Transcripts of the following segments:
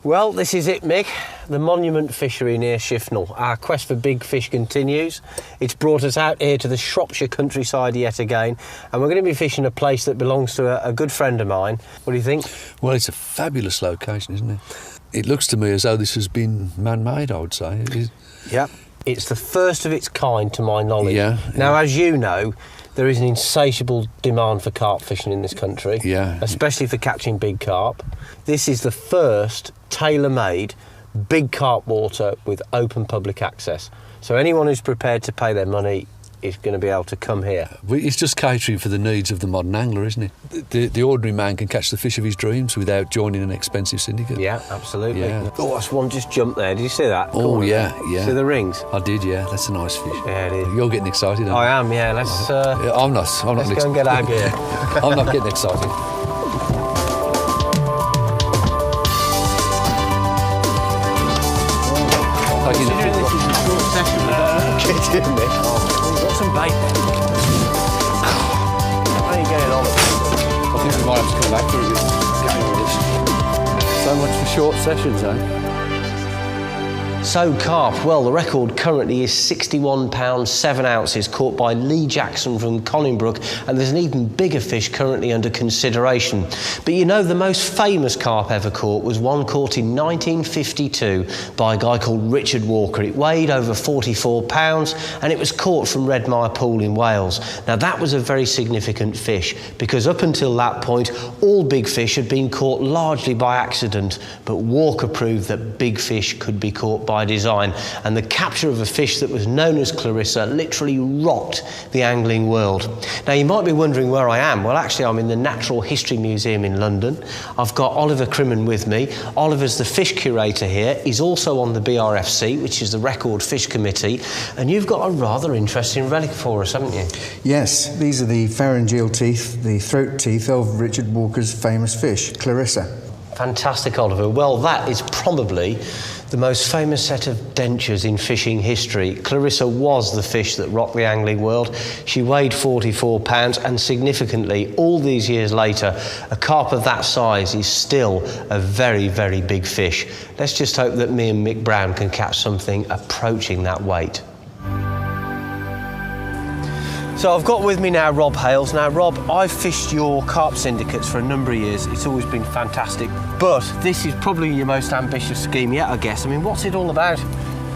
Well, this is it, Mick. The Monument Fishery near Shifnal. Our quest for big fish continues. It's brought us out here to the Shropshire countryside yet again, and we're going to be fishing a place that belongs to a good friend of mine. What do you think? Well, it's a fabulous location, isn't it? It looks to me as though this has been man-made, I would say. Yep. It's the first of its kind, to my knowledge. Yeah. Now, as you know, there is an insatiable demand for carp fishing in this country, especially for catching big carp. This is the first tailor-made big carp water with open public access. So anyone who's prepared to pay their money is going to be able to come here. It's just catering for the needs of the modern angler, isn't it? The ordinary man can catch the fish of his dreams without joining an expensive syndicate. Yeah, absolutely. Yeah. Oh, that's one just jumped there. Did you see that? Oh, yeah. See the rings? I did, yeah. That's a nice fish. Yeah, it is. You're getting excited, aren't you? I am, yeah. Let's I'm not let's go and get our gear. I'm not getting excited. Considering this is a short session, get in, Nick. We've got some bait there. How are you getting on? I think we might have to come back for this. So much for short sessions, eh? So carp, well, the record currently is £61 7 ounces caught by Lee Jackson from Collingbrook, and there's an even bigger fish currently under consideration. But you know, the most famous carp ever caught was one caught in 1952 by a guy called Richard Walker. It weighed over 44 pounds and it was caught from Redmire Pool in Wales. Now that was a very significant fish because up until that point all big fish had been caught largely by accident, but Walker proved that big fish could be caught by design, and the capture of a fish that was known as Clarissa literally rocked the angling world. Now you might be wondering where I am. Well, actually I'm in the Natural History Museum in London. I've got Oliver Crimmen with me. Oliver's the fish curator here. He's also on the BRFC, which is the Record Fish Committee, and you've got a rather interesting relic for us, haven't you? Yes, these are the pharyngeal teeth, the throat teeth of Richard Walker's famous fish, Clarissa. Fantastic, Oliver. Well, that is probably the most famous set of dentures in fishing history. Clarissa was the fish that rocked the angling world. She weighed 44 pounds, and significantly, all these years later, a carp of that size is still a very, very big fish. Let's just hope that me and Mick Brown can catch something approaching that weight. So I've got with me now Rob Hales. Now Rob, I've fished your carp syndicates for a number of years. It's always been fantastic, but this is probably your most ambitious scheme yet, I guess. I mean, what's it all about?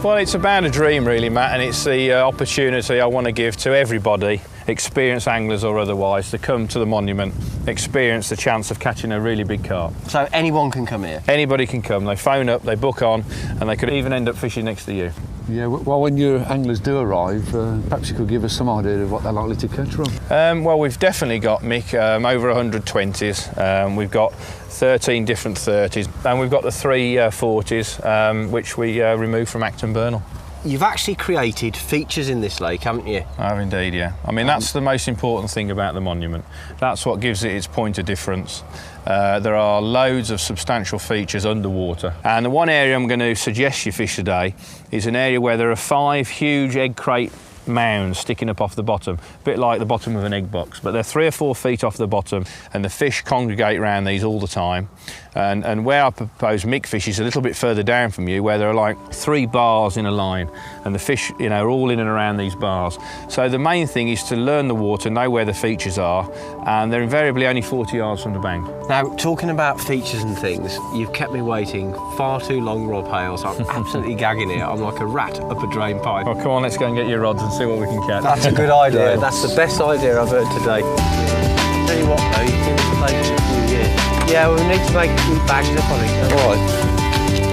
Well, it's about a dream really, Matt, and it's the opportunity I want to give to everybody, experienced anglers or otherwise, to come to the monument, experience the chance of catching a really big carp. So anyone can come here? Anybody can come. They phone up, they book on, and they could even end up fishing next to you. Yeah, well, when your anglers do arrive, perhaps you could give us some idea of what they're likely to catch from. Well, we've definitely got, Mick, over 100 20s. We've got 13 different 30s, and we've got the 3 40s, which we remove from Acton Burnell. You've actually created features in this lake, haven't you? I have indeed, yeah. I mean, that's the most important thing about the monument. That's what gives it its point of difference. There are loads of substantial features underwater. And the one area I'm going to suggest you fish today is an area where there are 5 huge egg crate mounds sticking up off the bottom, a bit like the bottom of an egg box, but they're 3 or 4 feet off the bottom, and the fish congregate around these all the time. And where I propose Mick fish is a little bit further down from you, where there are like 3 bars in a line, and the fish, you know, are all in and around these bars. So the main thing is to learn the water, know where the features are, and they're invariably only 40 yards from the bank. Now, talking about features and things, you've kept me waiting far too long, Rob Hales. I'm absolutely gagging here. I'm like a rat up a drain pipe. Well, come on, let's go and get your rods and see what we can catch. That's a good idea. Yeah. That's the best idea I've heard today. Tell you what, though, you can play for a few years. Yeah, well, we need to make bags up, I think. All right.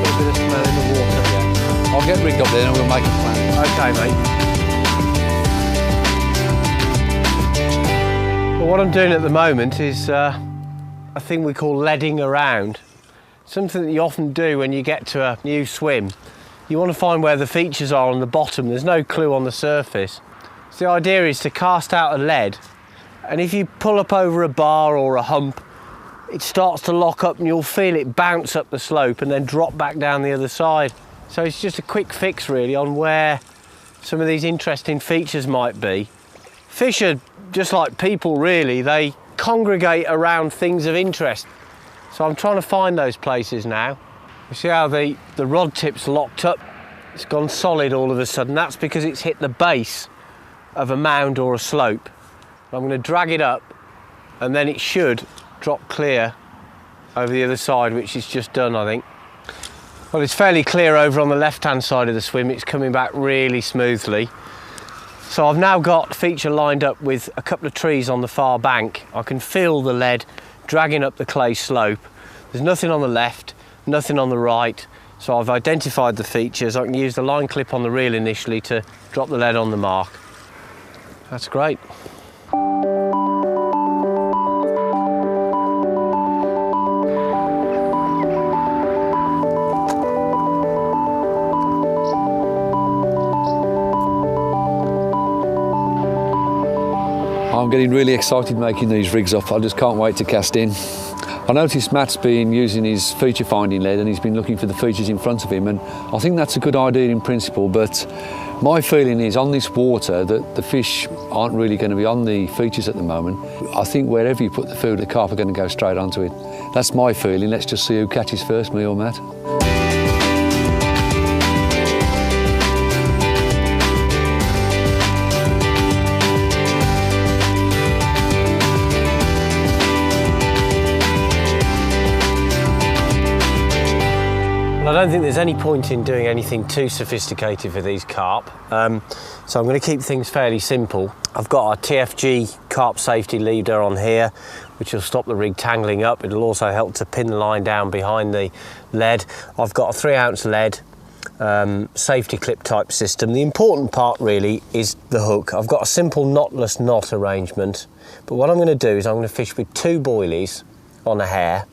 Got a bit of smell in the water. Yeah. I'll get Rick up there and we'll make a plan. OK, mate. Well, what I'm doing at the moment is a thing we call leading around. Something that you often do when you get to a new swim. You want to find where the features are on the bottom. There's no clue on the surface. So the idea is to cast out a lead, and if you pull up over a bar or a hump, it starts to lock up and you'll feel it bounce up the slope and then drop back down the other side. So it's just a quick fix really on where some of these interesting features might be. Fish are just like people really, they congregate around things of interest. So I'm trying to find those places now. You see how the rod tip's locked up? It's gone solid all of a sudden. That's because it's hit the base of a mound or a slope. I'm going to drag it up and then it should drop clear over the other side, which it's just done, I think. Well, it's fairly clear over on the left-hand side of the swim. It's coming back really smoothly. So I've now got feature lined up with a couple of trees on the far bank. I can feel the lead dragging up the clay slope. There's nothing on the left, nothing on the right. So I've identified the features. I can use the line clip on the reel initially to drop the lead on the mark. That's great. I'm getting really excited making these rigs up. I just can't wait to cast in. I noticed Matt's been using his feature finding lead and he's been looking for the features in front of him, and I think that's a good idea in principle, but my feeling is on this water that the fish aren't really going to be on the features at the moment. I think wherever you put the food, the carp are going to go straight onto it. That's my feeling. Let's just see who catches first, me or Matt. I don't think there's any point in doing anything too sophisticated for these carp, so I'm going to keep things fairly simple. I've got a TFG carp safety leader on here, which will stop the rig tangling up. It'll also help to pin the line down behind the lead. I've got a 3-ounce lead safety clip type system. The important part really is the hook. I've got a simple knotless knot arrangement, but what I'm going to do is I'm going to fish with 2 boilies on a hair.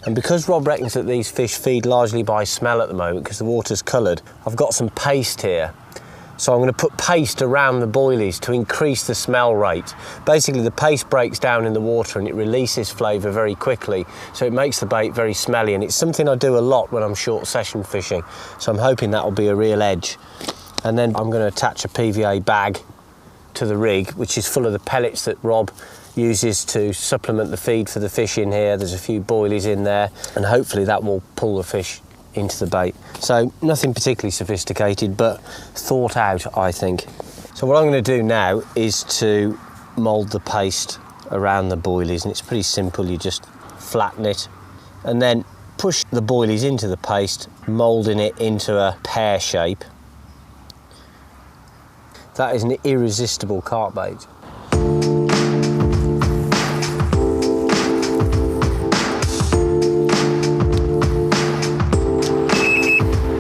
And because Rob reckons that these fish feed largely by smell at the moment because the water's coloured, I've got some paste here. So I'm going to put paste around the boilies to increase the smell rate. Basically the paste breaks down in the water and it releases flavour very quickly, so it makes the bait very smelly, and it's something I do a lot when I'm short session fishing, so I'm hoping that will be a real edge. And then I'm going to attach a PVA bag to the rig, which is full of the pellets that Rob uses to supplement the feed for the fish in here. There's a few boilies in there, and hopefully that will pull the fish into the bait. So nothing particularly sophisticated, but thought out, I think. So what I'm going to do now is to mould the paste around the boilies, and it's pretty simple. You just flatten it and then push the boilies into the paste, moulding it into a pear shape. That is an irresistible carp bait.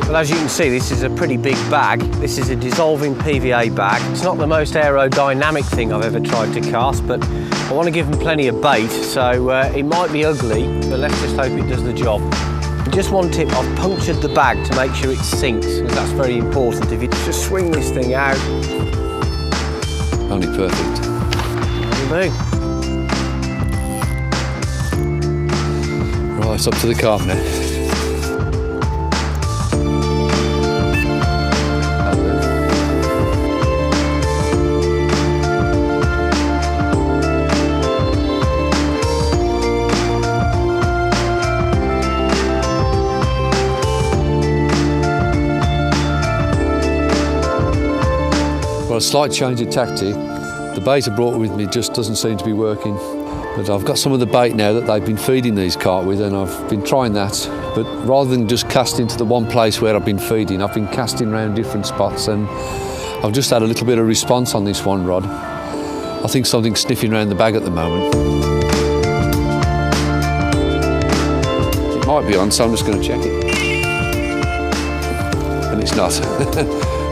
Well, as you can see, this is a pretty big bag. This is a dissolving PVA bag. It's not the most aerodynamic thing I've ever tried to cast, but I want to give them plenty of bait, so it might be ugly, but let's just hope it does the job. Just one tip, I've punctured the bag to make sure it sinks, because that's very important. If you just swing this thing out... Only perfect. There Right, it's up to the carp now. A slight change of tactic. The bait I brought with me just doesn't seem to be working, but I've got some of the bait now that they've been feeding these carp with, and I've been trying that, but rather than just casting to the one place where I've been feeding, I've been casting around different spots, and I've just had a little bit of response on this one rod. I think something's sniffing around the bag at the moment. It might be on, so I'm just going to check it. And it's not.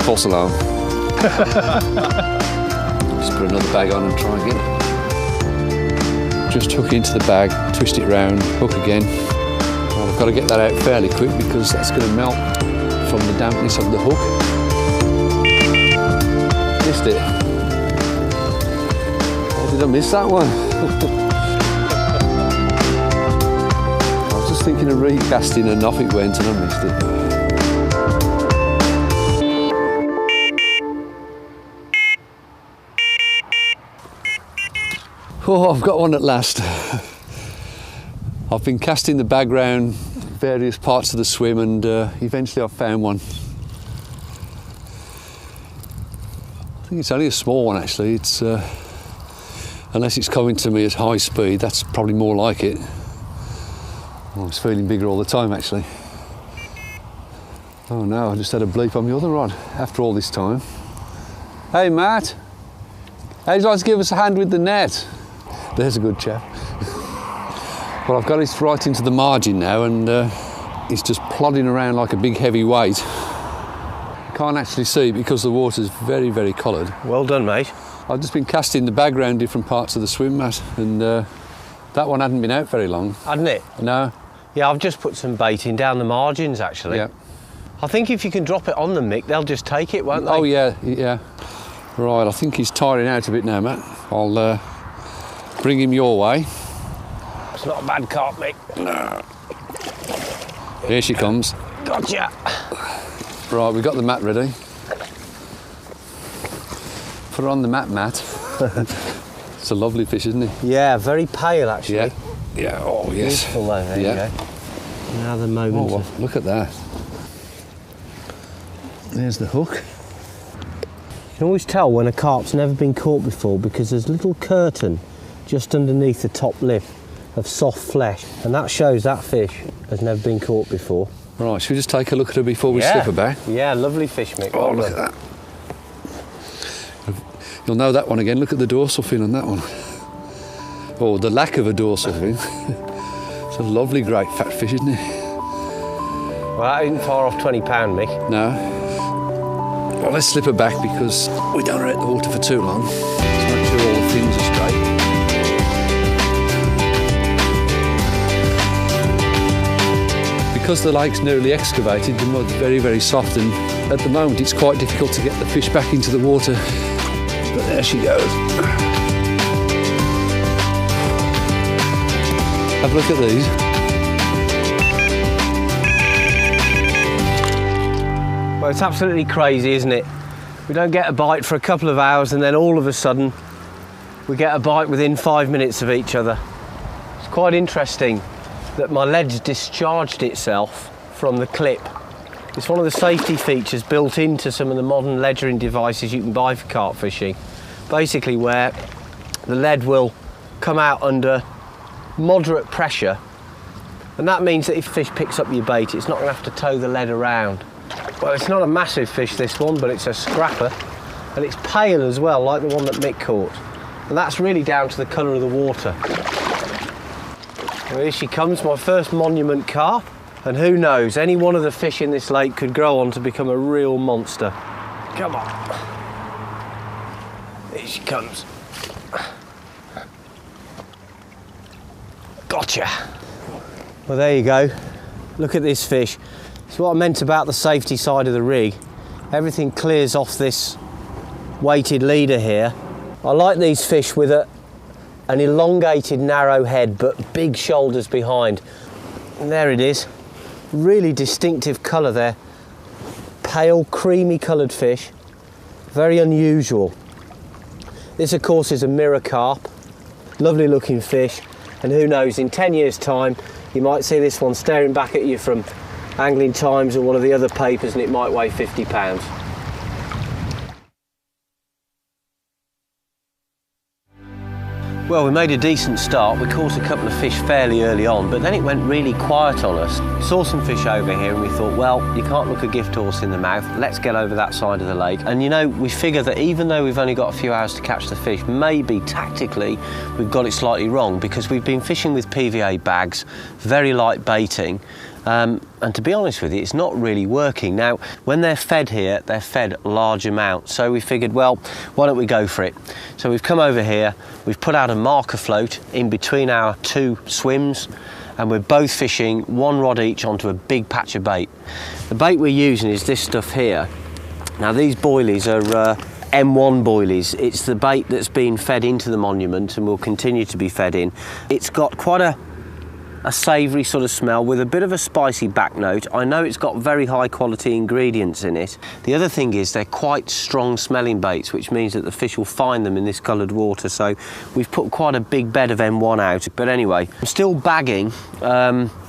False alarm. Just put another bag on and try again. Just hook into the bag, twist it round, hook again. Well, I've got to get that out fairly quick because that's going to melt from the dampness of the hook. Missed it. How did I miss that one? I was just thinking of recasting and off it went and I missed it. Oh, I've got one at last. I've been casting the bag round various parts of the swim, and eventually I found one. I think it's only a small one actually. It's unless it's coming to me at high speed, that's probably more like it. Oh, it's feeling bigger all the time actually. Oh no, I just had a bleep on the other rod after all this time. Hey Matt, how'd you like to give us a hand with the net? There's a good chap. Well, I've got it right into the margin now, and it's just plodding around like a big heavy weight. Can't actually see because the water's very, very coloured. Well done, mate. I've just been casting the bag around different parts of the swim, Matt, and that one hadn't been out very long. Hadn't it? No. Yeah, I've just put some bait in down the margins, actually. Yeah. I think if you can drop it on them, Mick, they'll just take it, won't they? Oh, yeah, yeah. Right, I think he's tiring out a bit now, Matt. I'll bring him your way. It's not a bad carp, Mick. No. Here she comes. Gotcha. Right, we've got the mat ready. Put her on the mat, Matt. It's a lovely fish, isn't it? Yeah, very pale, actually. Yeah. Yeah, oh, yes. Beautiful, though. There you go. Now the moment. Oh, well, look at that. There's the hook. You can always tell when a carp's never been caught before because there's a little curtain just underneath the top lip of soft flesh, and that shows that fish has never been caught before. Right, should we just take a look at her before we slip her back? Yeah, lovely fish, Mick. Oh, look at that. You'll know that one again. Look at the dorsal fin on that one. Oh, the lack of a dorsal fin. It's a lovely great fat fish, isn't it? Well, that isn't far off £20, Mick. No. Well, let's slip her back because we don't want her out the water for too long. Let's make sure all the fins are straight. Because the lake's nearly excavated, the mud's very, very soft, and at the moment it's quite difficult to get the fish back into the water. But there she goes. Have a look at these. Well, it's absolutely crazy, isn't it? We don't get a bite for a couple of hours, and then all of a sudden we get a bite within 5 minutes of each other. It's quite interesting that my lead's discharged itself from the clip. It's one of the safety features built into some of the modern ledgering devices you can buy for carp fishing. Basically where the lead will come out under moderate pressure, and that means that if fish picks up your bait, it's not going to have to tow the lead around. Well, it's not a massive fish, this one, but it's a scrapper, and it's pale as well, like the one that Mick caught. And that's really down to the colour of the water. Well, here she comes, my first monument carp, and who knows, any one of the fish in this lake could grow on to become a real monster. Come on. Here she comes. Gotcha. Well, there you go. Look at this fish. It's what I meant about the safety side of the rig. Everything clears off this weighted leader here. I like these fish with an elongated narrow head but big shoulders behind. And there it is. Really distinctive colour there. Pale, creamy coloured fish. Very unusual. This of course is a mirror carp. Lovely looking fish. And who knows, in 10 years time you might see this one staring back at you from Angling Times or one of the other papers, and it might weigh 50 pounds. Well, we made a decent start. We caught a couple of fish fairly early on, but then it went really quiet on us. We saw some fish over here and we thought, well, you can't look a gift horse in the mouth. Let's get over that side of the lake. And you know, we figure that even though we've only got a few hours to catch the fish, maybe tactically we've got it slightly wrong, because we've been fishing with PVA bags, very light baiting. And to be honest with you, it's not really working. Now, when they're fed here, they're fed large amounts. So we figured, well, why don't we go for it? So we've come over here, we've put out a marker float in between our two swims, and we're both fishing one rod each onto a big patch of bait. The bait we're using is this stuff here. Now, these boilies are M1 boilies. It's the bait that's been fed into the monument and will continue to be fed in. It's got quite a savoury sort of smell with a bit of a spicy back note. I know it's got very high quality ingredients in it. The other thing is they're quite strong smelling baits, which means that the fish will find them in this coloured water. So we've put quite a big bed of M1 out. But anyway, I'm still bagging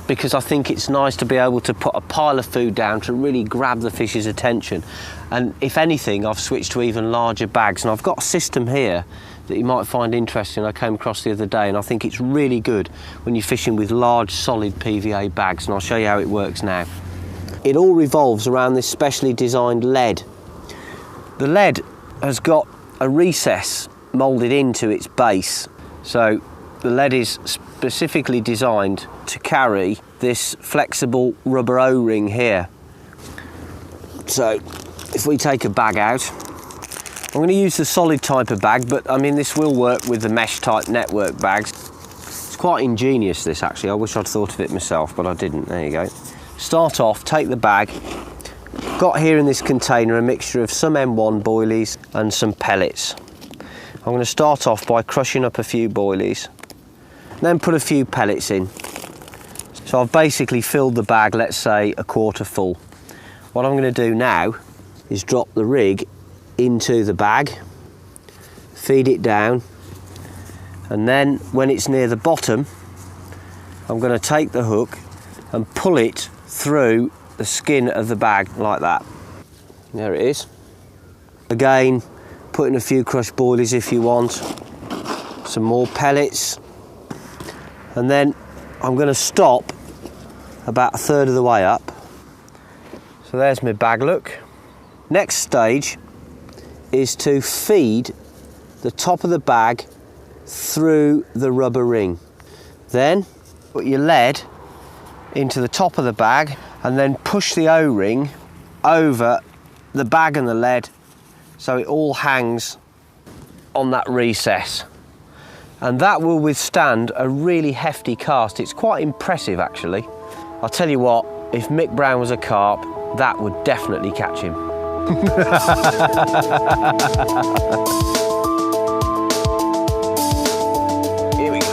because I think it's nice to be able to put a pile of food down to really grab the fish's attention. And if anything, I've switched to even larger bags, and I've got a system here that you might find interesting. I came across the other day, and I think it's really good when you're fishing with large solid PVA bags, and I'll show you how it works now. It all revolves around this specially designed lead. The lead has got a recess moulded into its base, so the lead is specifically designed to carry this flexible rubber O-ring here. So if we take a bag out, I'm going to use the solid type of bag, but I mean this will work with the mesh type network bags. It's quite ingenious, this actually. I wish I'd thought of it myself, but I didn't. There you go. Start off, take the bag. Got here in this container a mixture of some M1 boilies and some pellets. I'm going to start off by crushing up a few boilies, then put a few pellets in. So I've basically filled the bag, let's say, a quarter full. What I'm going to do now is drop the rig into the bag, feed it down, and then when it's near the bottom, I'm going to take the hook and pull it through the skin of the bag like that. There it is. Again, put in a few crushed boilies if you want, some more pellets, and then I'm going to stop about a third of the way up. So there's my bag look. Next stage is to feed the top of the bag through the rubber ring. Then put your lead into the top of the bag and then push the O-ring over the bag and the lead so it all hangs on that recess. And that will withstand a really hefty cast. It's quite impressive actually. I'll tell you what, if Mick Brown was a carp, that would definitely catch him. Here we go.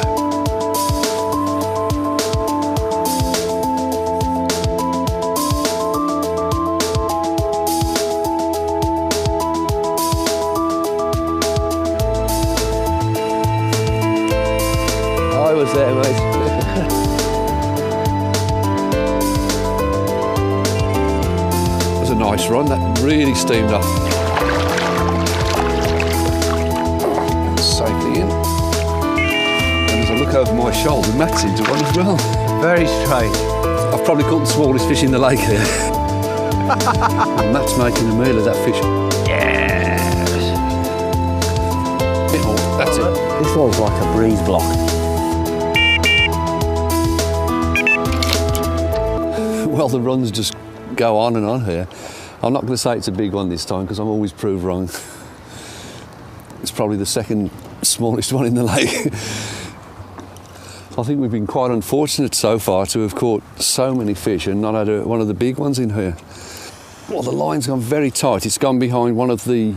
I was there, mate. Nice run, that really steamed up. Safely in. And as I look over my shoulder, Matt's into one as well. Very strange. I've probably caught the smallest fish in the lake here. And Matt's making a meal of that fish. Yes. Oh, that's it. This one's like a breeze block. Well, the runs just go on and on here. I'm not going to say it's a big one this time because I'm always proved wrong. It's probably the second smallest one in the lake. I think we've been quite unfortunate so far to have caught so many fish and not had one of the big ones in here. Well, the line's gone very tight. It's gone behind one of the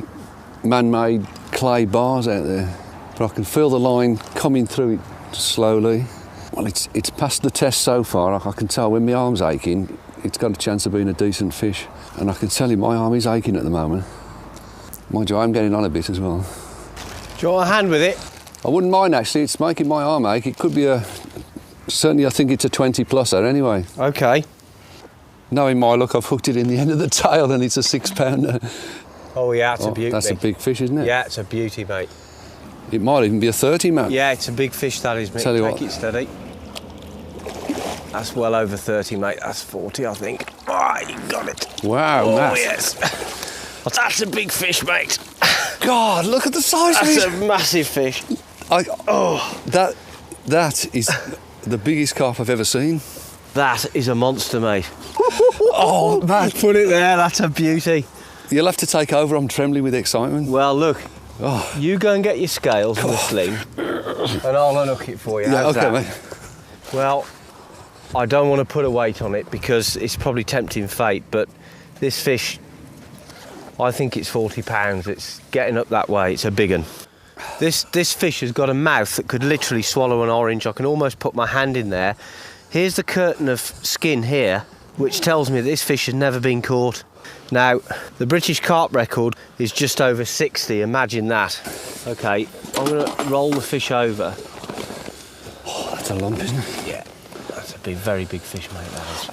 man-made clay bars out there. But I can feel the line coming through it slowly. Well, it's passed the test so far. I can tell when my arm's aching, it's got a chance of being a decent fish. And I can tell you my arm is aching at the moment. Mind you, I'm getting on a bit as well. Do you want a hand with it? I wouldn't mind actually, it's making my arm ache. It could be certainly I think it's a 20-pluser anyway. Okay. Knowing my luck, I've hooked it in the end of the tail and it's a 6-pounder. Oh yeah, it's a beauty. That's a big fish, isn't it? Yeah, it's a beauty, mate. It might even be a 30, mate. Yeah, it's a big fish, that is, mate. Tell you Take what. it steady. That's well over 30, mate. That's 40, I think. Oh, you got it. Wow, oh, Matt. Yes. That's a big fish, mate. God, look at the size of it. That's a massive fish. That is the biggest carp I've ever seen. That is a monster, mate. Oh, Matt. Put it there, that's a beauty. You'll have to take over, I'm trembling with excitement. Well, look, Oh. you go and get your scales and the sling, and I'll unhook it for you. Yeah, How's okay, that? mate. Well, I don't want to put a weight on it because it's probably tempting fate, but this fish, I think it's 40 pounds. It's getting up that way. It's a big one. This fish has got a mouth that could literally swallow an orange. I can almost put my hand in there. Here's the curtain of skin here, which tells me this fish has never been caught. Now, the British carp record is just over 60, imagine that. Okay, I'm going to roll the fish over. Oh, that's a lump, isn't it? Yeah, that's a to be very big fish, mate, that is.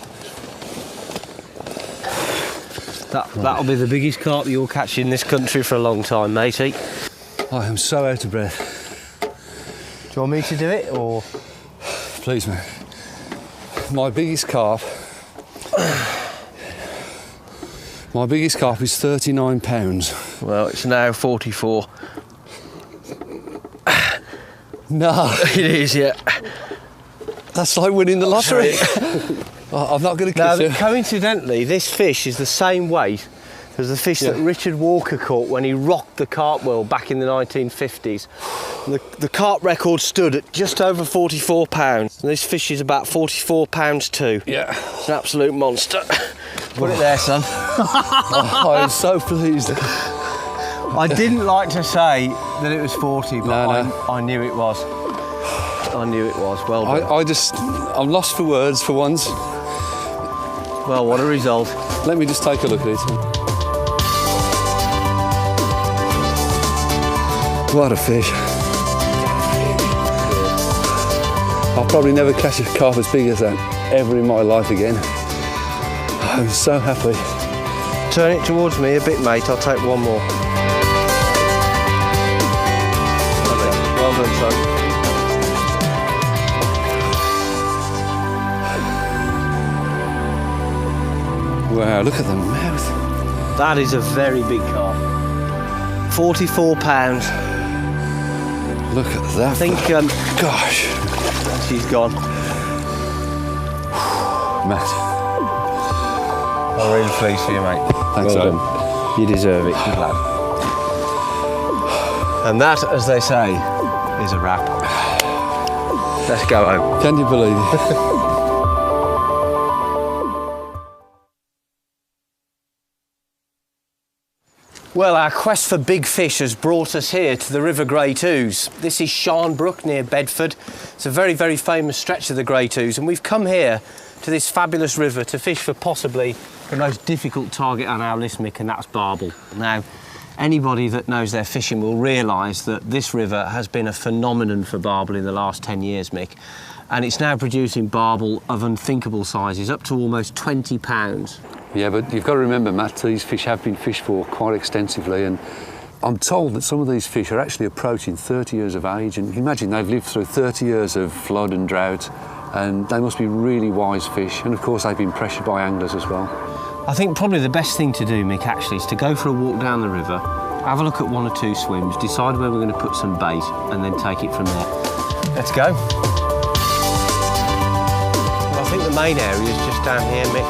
That'll be the biggest carp you'll catch in this country for a long time, matey. I am so out of breath. Do you want me to do it, or...? Please, mate. My biggest carp... My biggest carp is 39 pounds. Well, it's now 44. No. It is, yeah. That's like winning the lottery. I'm not going to kiss you. Coincidentally, this fish is the same weight as the fish that Richard Walker caught when he rocked the carp world back in the 1950s. The carp record stood at just over 44 pounds. And this fish is about 44 pounds too. Yeah. It's an absolute monster. Put it there, son. Oh, I'm so pleased. I didn't like to say that it was 40, but I knew it was. I knew it was. Well done. I'm lost for words for once. Well, what a result. Let me just take a look at it. What a fish. I'll probably never catch a carp as big as that ever in my life again. I'm so happy. Turn it towards me a bit, mate. I'll take one more. Well done, son. Wow, look at the mouth. That is a very big carp. 44 pounds. Look at that. I think, gosh. She's gone. Matt. I'm really pleased for you, mate. Thanks, well Adam. done. You deserve it, good lad. And that, as they say, is a wrap. Let's go home. Can you believe it? Well, our quest for big fish has brought us here to the River Great Ouse. This is Sharnbrook near Bedford. It's a very, very famous stretch of the Great Ouse, and we've come here to this fabulous river to fish for possibly the most difficult target on our list, Mick, and that's barbel. Now, anybody that knows their fishing will realise that this river has been a phenomenon for barbel in the last 10 years, Mick, and it's now producing barbel of unthinkable sizes, up to almost 20 pounds. Yeah, but you've got to remember, Matt, these fish have been fished for quite extensively, and I'm told that some of these fish are actually approaching 30 years of age, and imagine they've lived through 30 years of flood and drought, and they must be really wise fish, and of course they've been pressured by anglers as well. I think probably the best thing to do, Mick, actually, is to go for a walk down the river, have a look at one or two swims, decide where we're going to put some bait, and then take it from there. Let's go. Well, I think the main area is just down here, Mick.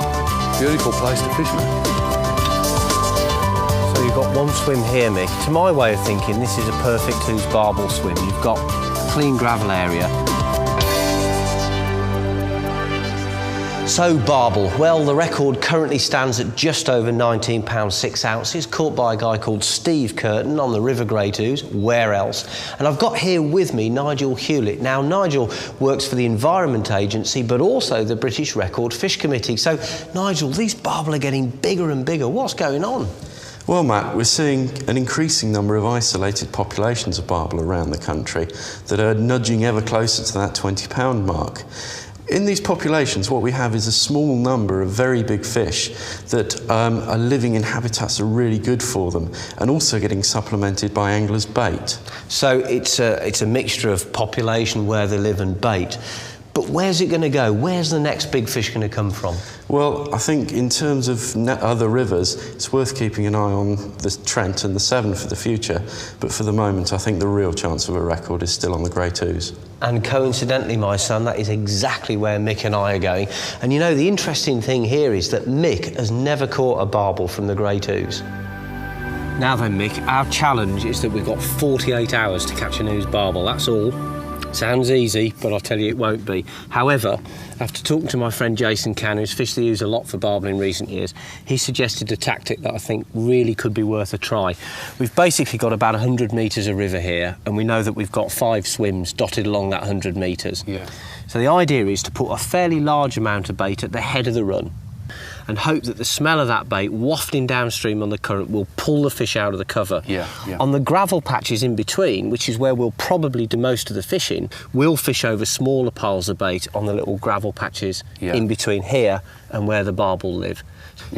Beautiful place to fish, man. So you've got one swim here, Mick. To my way of thinking, this is a perfect Ouse barbel swim. You've got a clean gravel area. So barbel, well, the record currently stands at just over £19 6 ounces, caught by a guy called Steve Curtin on the River Great Ouse. Where else? And I've got here with me Nigel Hewlett. Now, Nigel works for the Environment Agency, but also the British Record Fish Committee. So, Nigel, these barbel are getting bigger and bigger. What's going on? Well, Matt, we're seeing an increasing number of isolated populations of barbel around the country that are nudging ever closer to that £20 mark. In these populations, what we have is a small number of very big fish that are living in habitats that are really good for them, and also getting supplemented by anglers' bait. So it's a mixture of population, where they live, and bait. But where's it going to go? Where's the next big fish going to come from? Well, I think in terms of other rivers, it's worth keeping an eye on the Trent and the Severn for the future. But for the moment, I think the real chance of a record is still on the Great Ouse. And coincidentally, my son, that is exactly where Mick and I are going. And you know, the interesting thing here is that Mick has never caught a barbel from the Great Ouse. Now then, Mick, our challenge is that we've got 48 hours to catch an Ouse barbel, that's all. Sounds easy, but I'll tell you it won't be. However, after talking to my friend Jason Cann, who's fished the Ouse a lot for barbel in recent years, he suggested a tactic that I think really could be worth a try. We've basically got about 100 metres of river here, and we know that we've got 5 swims dotted along that 100 metres. Yeah. So the idea is to put a fairly large amount of bait at the head of the run, and hope that the smell of that bait wafting downstream on the current will pull the fish out of the cover. Yeah. On the gravel patches in between, which is where we'll probably do most of the fishing, we'll fish over smaller piles of bait on the little gravel patches in between here and where the barb will live.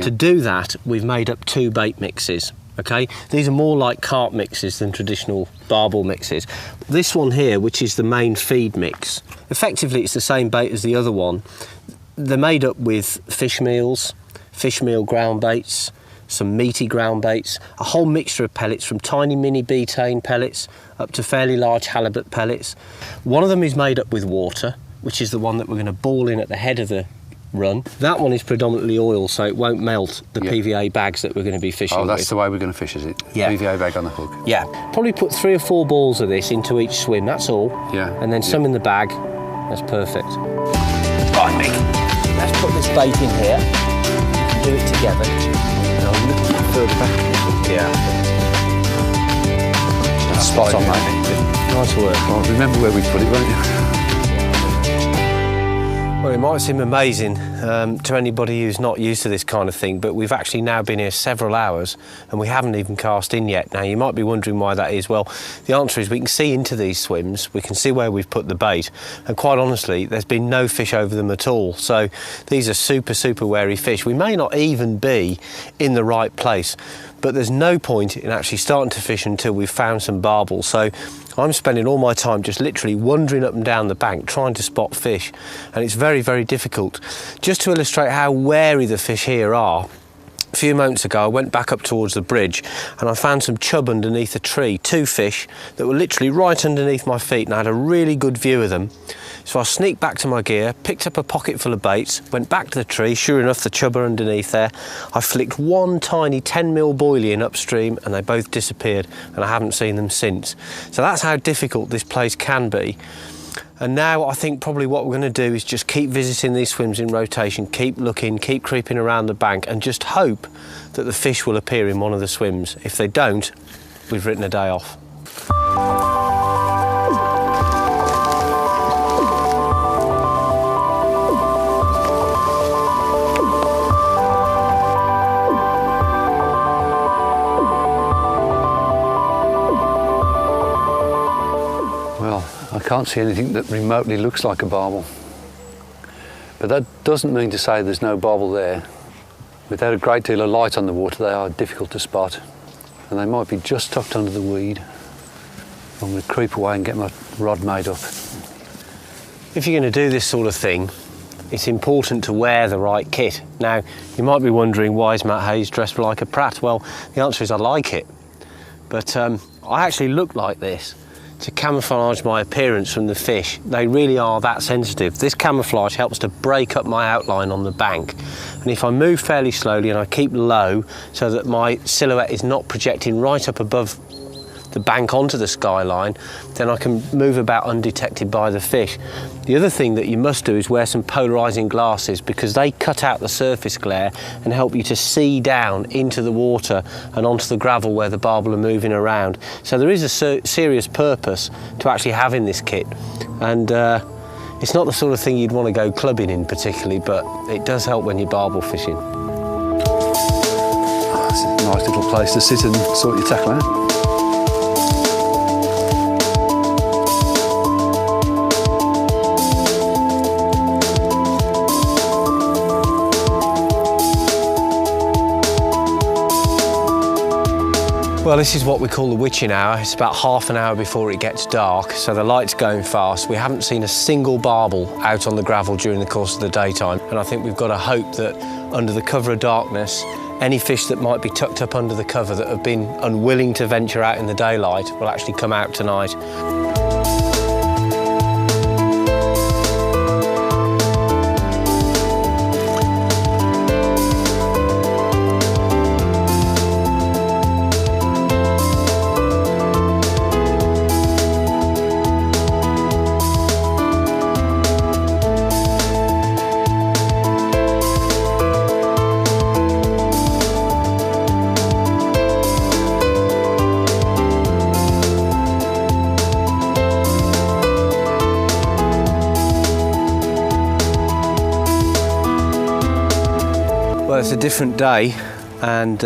To do that, we've made up 2 bait mixes. Okay, these are more like carp mixes than traditional barbel mixes. This one here, which is the main feed mix, effectively it's the same bait as the other one. They're made up with fish meals, fish meal ground baits, some meaty ground baits, a whole mixture of pellets from tiny mini betaine pellets up to fairly large halibut pellets. One of them is made up with water, which is the one that we're going to ball in at the head of the run. That one is predominantly oil, so it won't melt the PVA bags that we're going to be fishing with. Oh, that's the way we're going to fish, is it? Yeah. PVA bag on the hook. Yeah. Probably put 3 or 4 balls of this into each swim, that's all. Yeah. And then some in the bag. That's perfect. Right, Mick. Let's put this bait in here. Do it together. No, a little bit further back. Yeah. That's spot on, mate. Nice work. Well, remember where we put it, won't you? Well, it might seem amazing to anybody who's not used to this kind of thing, but we've actually now been here several hours and we haven't even cast in yet. Now, you might be wondering why that is. Well, the answer is we can see into these swims, we can see where we've put the bait, and quite honestly, there's been no fish over them at all. So these are super, super wary fish. We may not even be in the right place, but there's no point in actually starting to fish until we've found some barbel. So I'm spending all my time just literally wandering up and down the bank trying to spot fish, and it's very, very difficult. Just to illustrate how wary the fish here are, a few moments ago I went back up towards the bridge and I found some chub underneath a tree, 2 fish that were literally right underneath my feet, and I had a really good view of them. So I sneaked back to my gear, picked up a pocket full of baits, went back to the tree. Sure enough, the chub are underneath there. I flicked one tiny 10mm boilie in upstream and they both disappeared, and I haven't seen them since. So that's how difficult this place can be. And now I think probably what we're going to do is just keep visiting these swims in rotation, keep looking, keep creeping around the bank, and just hope that the fish will appear in one of the swims. If they don't, we've written a day off. I can't see anything that remotely looks like a barbel. But that doesn't mean to say there's no barbel there. Without a great deal of light on the water, they are difficult to spot. And they might be just tucked under the weed. I'm going to creep away and get my rod made up. If you're going to do this sort of thing, it's important to wear the right kit. Now, you might be wondering, why is Matt Hayes dressed like a Pratt? Well, the answer is I like it. But I actually look like this to camouflage my appearance from the fish. They really are that sensitive. This camouflage helps to break up my outline on the bank. And if I move fairly slowly and I keep low so that my silhouette is not projecting right up above the bank onto the skyline, then I can move about undetected by the fish. The other thing that you must do is wear some polarising glasses, because they cut out the surface glare and help you to see down into the water and onto the gravel where the barbel are moving around. So there is a serious purpose to actually having this kit, and it's not the sort of thing you'd want to go clubbing in particularly, but it does help when you're barbel fishing. Oh, it's a nice little place to sit and sort your tackle out. Well, this is what we call the witching hour. It's about half an hour before it gets dark, so the light's going fast. We haven't seen a single barbel out on the gravel during the course of the daytime, and I think we've got to hope that under the cover of darkness, any fish that might be tucked up under the cover that have been unwilling to venture out in the daylight will actually come out tonight. Well, it's a different day and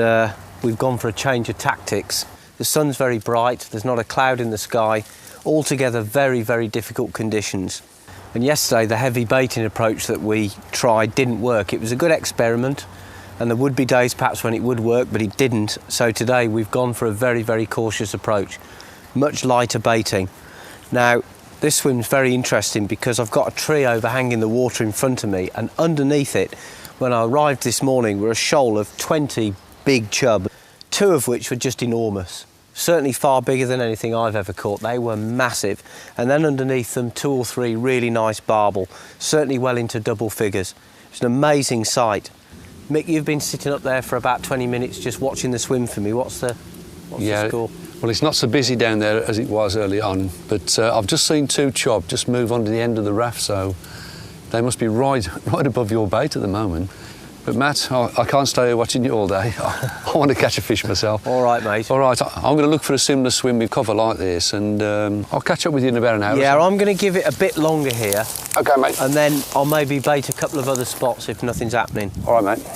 we've gone for a change of tactics. The sun's very bright, there's not a cloud in the sky, altogether very, very difficult conditions. And yesterday the heavy baiting approach that we tried didn't work. It was a good experiment and there would be days perhaps when it would work, but it didn't. So today we've gone for a very, very cautious approach, much lighter baiting. Now, this swim's very interesting because I've got a tree overhanging the water in front of me, and underneath it, when I arrived this morning, were a shoal of 20 big chub, 2 of which were just enormous. Certainly far bigger than anything I've ever caught. They were massive. And then underneath them, 2 or 3 really nice barbel, certainly well into double figures. It's an amazing sight. Mick, you've been sitting up there for about 20 minutes just watching the swim for me. What's the score? Well, it's not so busy down there as it was early on, but I've just seen 2 chub just move onto the end of the raft, so they must be right above your bait at the moment. But Matt, I can't stay here watching you all day. I want to catch a fish myself. All right, mate. All right, I'm going to look for a similar swim with cover like this, and I'll catch up with you in about an hour. Yeah, I'm going to give it a bit longer here. OK, mate. And then I'll maybe bait a couple of other spots if nothing's happening. All right, mate.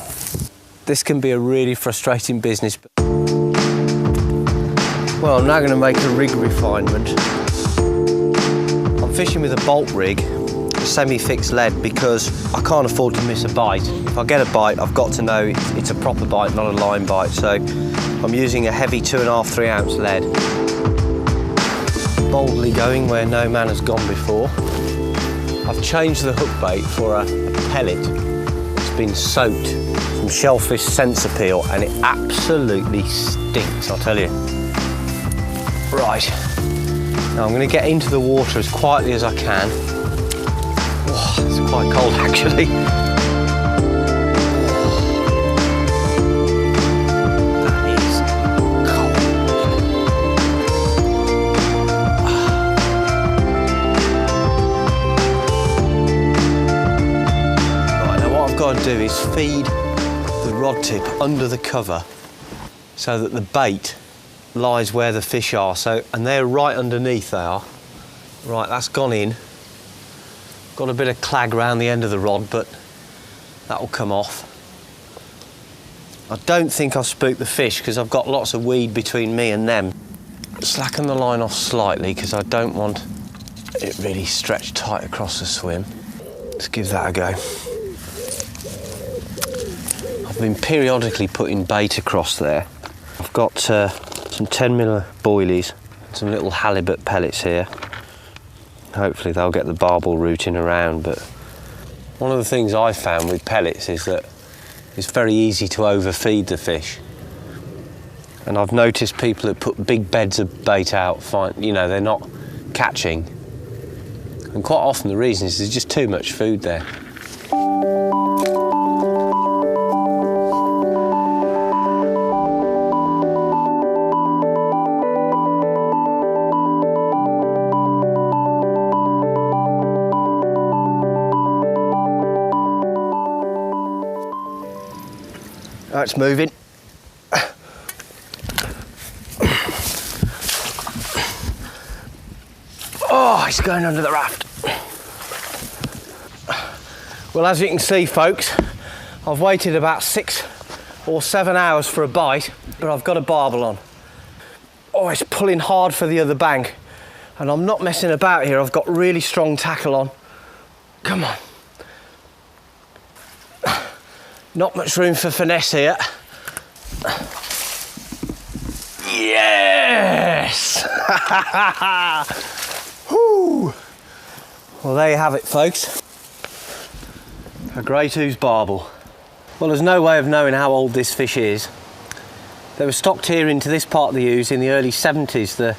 This can be a really frustrating business. Well, I'm now going to make a rig refinement. I'm fishing with a bolt rig, a semi-fixed lead, because I can't afford to miss a bite. If I get a bite, I've got to know it's a proper bite, not a line bite. So I'm using a heavy 2.5, 3 ounce lead. Boldly going where no man has gone before. I've changed the hook bait for a pellet. It's been soaked from shellfish sensor peel and it absolutely stinks, I'll tell you. Right, now I'm going to get into the water as quietly as I can. Oh, it's quite cold actually. That is cold. Right, now what I've got to do is feed the rod tip under the cover so that the bait lies where the fish are, and they're right underneath, they are. Right, that's gone in. Got a bit of clag around the end of the rod, but that'll come off. I don't think I've spooked the fish because I've got lots of weed between me and them. Slacken the line off slightly because I don't want it really stretched tight across the swim. Let's give that a go. I've been periodically putting bait across there. I've got some 10mm boilies, some little halibut pellets here. Hopefully they'll get the barbel rooting around, but one of the things I've found with pellets is that it's very easy to overfeed the fish. And I've noticed people that put big beds of bait out, they're not catching. And quite often the reason is there's just too much food there. Oh, it's moving. Oh, it's going under the raft. Well, as you can see, folks, I've waited about 6 or 7 hours for a bite, but I've got a barbel on. Oh, it's pulling hard for the other bank, and I'm not messing about here. I've got really strong tackle on. Come on. Not much room for finesse here. Yes! Woo! Well, there you have it, folks. A great ooze barbel. Well, there's no way of knowing how old this fish is. They were stocked here into this part of the ooze in the early 70s. The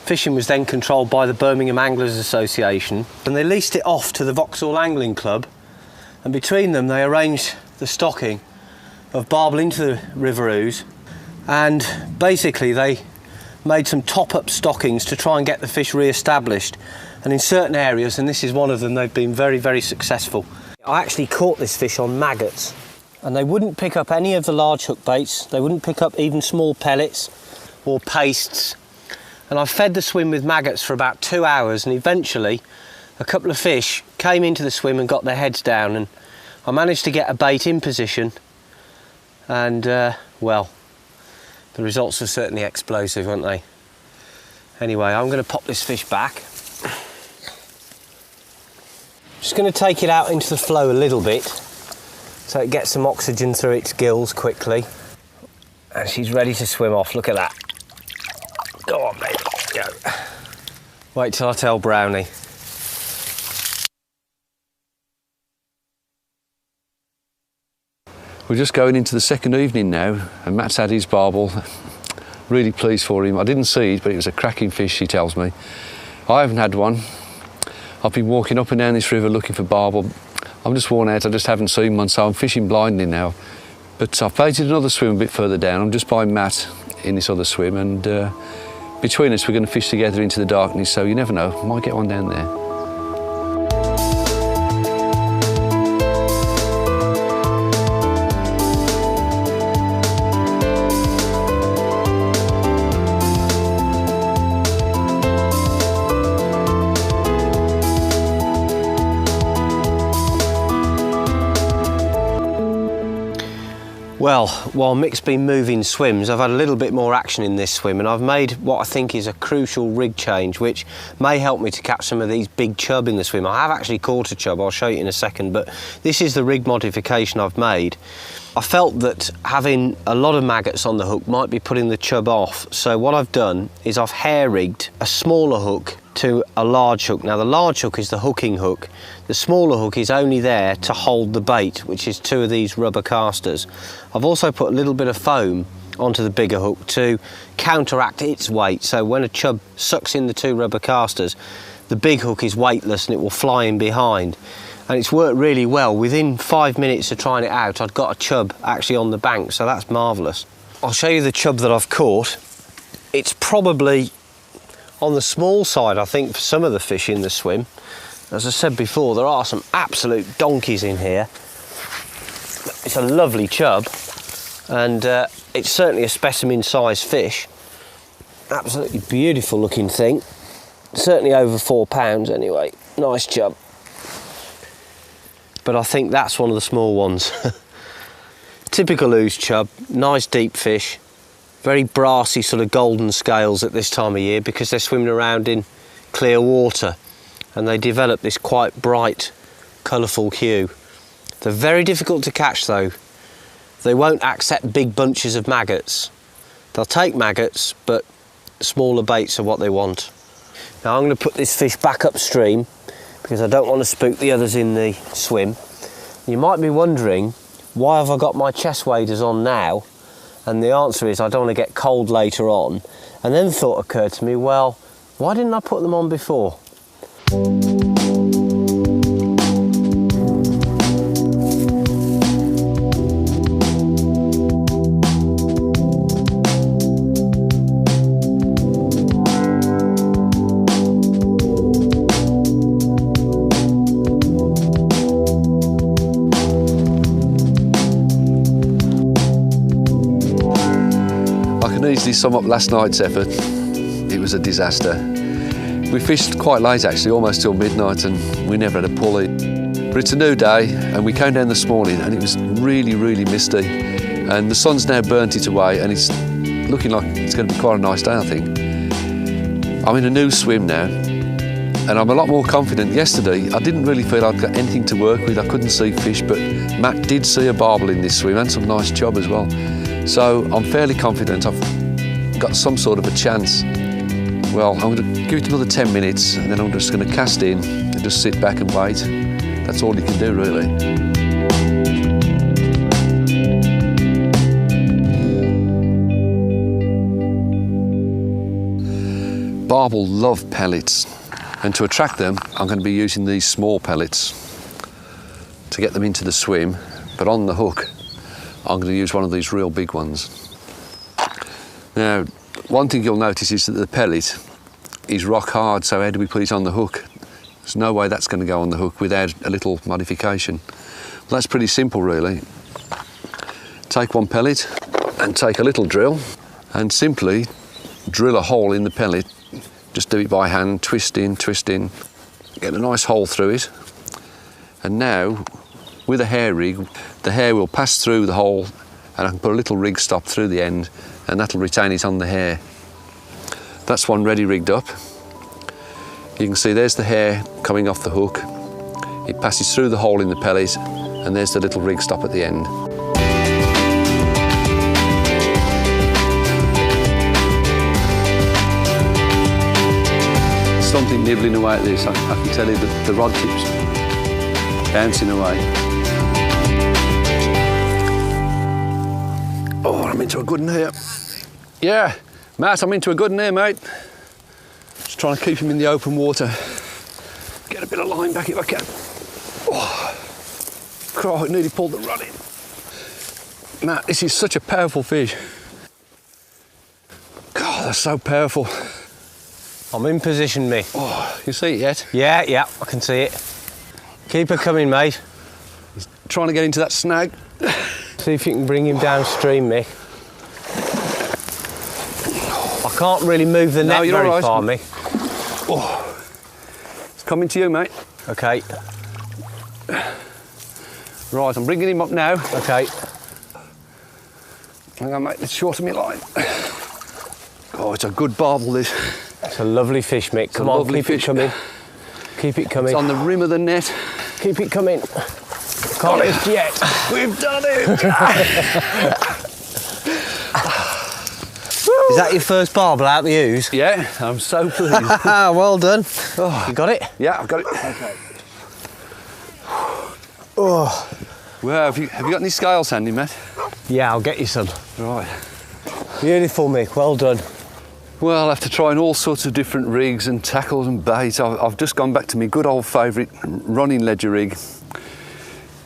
fishing was then controlled by the Birmingham Anglers Association, and they leased it off to the Vauxhall Angling Club, and between them they arranged the stocking of barbel into the river ooze, and basically they made some top-up stockings to try and get the fish re-established. And in certain areas, and this is one of them, they've been very, very successful. I actually caught this fish on maggots, and they wouldn't pick up any of the large hook baits. They wouldn't pick up even small pellets or pastes. And I fed the swim with maggots for about 2 hours, and eventually a couple of fish came into the swim and got their heads down, and I managed to get a bait in position and well, the results are certainly explosive, aren't they? Anyway, I'm going to pop this fish back. Just going to take it out into the flow a little bit so it gets some oxygen through its gills quickly. And she's ready to swim off. Look at that. Go on, baby. Go. Wait till I tell Brownie. We're just going into the second evening now, and Matt's had his barbel. Really pleased for him. I didn't see it, but it was a cracking fish, he tells me. I haven't had one. I've been walking up and down this river looking for barbel. I'm just worn out, I just haven't seen one, so I'm fishing blindly now. But I've baited another swim a bit further down. I'm just by Matt in this other swim, and between us we're going to fish together into the darkness, so you never know, might get one down there. Well, while Mick's been moving swims, I've had a little bit more action in this swim, and I've made what I think is a crucial rig change, which may help me to catch some of these big chub in the swim. I have actually caught a chub, I'll show you in a second, but this is the rig modification I've made. I felt that having a lot of maggots on the hook might be putting the chub off, so what I've done is I've hair rigged a smaller hook to a large hook. Now the large hook is the hooking hook. The smaller hook is only there to hold the bait, which is 2 of these rubber casters. I've also put a little bit of foam onto the bigger hook to counteract its weight, so when a chub sucks in the 2 rubber casters, the big hook is weightless and it will fly in behind. And it's worked really well. Within 5 minutes of trying it out, I'd got a chub actually on the bank, so that's marvellous. I'll show you the chub that I've caught. It's probably on the small side, I think, for some of the fish in the swim. As I said before, there are some absolute donkeys in here. It's a lovely chub, and it's certainly a specimen size fish. Absolutely beautiful looking thing. Certainly over 4 pounds anyway. Nice chub. But I think that's one of the small ones. Typical ooze chub, nice deep fish. Very brassy sort of golden scales at this time of year because they're swimming around in clear water, and they develop this quite bright, colourful hue. They're very difficult to catch though. They won't accept big bunches of maggots. They'll take maggots, but smaller baits are what they want. Now I'm going to put this fish back upstream because I don't want to spook the others in the swim. You might be wondering, why have I got my chest waders on now? And the answer is I don't want to get cold later on. And then the thought occurred to me, well, why didn't I put them on before? Easily sum up last night's effort. It was a disaster. We fished quite late actually, almost till midnight, and we never had a pulley. But it's a new day, and we came down this morning and it was really, really misty. And the sun's now burnt it away, and it's looking like it's going to be quite a nice day, I think. I'm in a new swim now, and I'm a lot more confident. Yesterday, I didn't really feel I'd got anything to work with. I couldn't see fish, but Matt did see a barbel in this swim and some nice chub as well. So I'm fairly confident I've got some sort of a chance. Well, I'm going to give it another 10 minutes and then I'm just going to cast in and just sit back and wait. That's all you can do, really. Barbel love pellets, and to attract them I'm going to be using these small pellets to get them into the swim, but on the hook I'm going to use one of these real big ones. Now, one thing you'll notice is that the pellet is rock hard, so how do we put it on the hook? There's no way that's going to go on the hook without a little modification. Well, that's pretty simple, really. Take one pellet and take a little drill and simply drill a hole in the pellet. Just do it by hand, twist in, get a nice hole through it. And now, with a hair rig, the hair will pass through the hole and I can put a little rig stop through the end, and that'll retain it on the hair. That's one ready rigged up. You can see there's the hair coming off the hook. It passes through the hole in the pellet, and there's the little rig stop at the end. Something nibbling away at this. I can tell you that the rod tip's bouncing away. Oh, I'm into a good one here. Yeah, Matt, I'm into a good one here, mate. Just trying to keep him in the open water. Get a bit of line back if I can. Oh, God, I nearly pulled the rod in. Matt, this is such a powerful fish. God, that's so powerful. I'm in position, Mick. Oh, you see it yet? Yeah, I can see it. Keep her coming, mate. He's trying to get into that snag. See if you can bring him downstream, Mick. I can't really move the net very far, Mick. Oh, it's coming to you, mate. Okay. Right, I'm bringing him up now. Okay. Hang on, mate, let's shorten my line. Oh, it's a good barbel, this. It's a lovely fish, Mick. Come on, keep it coming. Keep it coming. It's on the rim of the net. Keep it coming. Can't lift yet. We've done it! Is that your first barbel out the ooze? Yeah, I'm so pleased. Well done. Oh, you got it? Yeah, I've got it. Okay. Oh. Well, have you got any scales handy, Matt? Yeah, I'll get you some. Right. Beautiful, Mick. Well done. Well, after trying all sorts of different rigs and tackles and baits, I've just gone back to my good old favourite running ledger rig.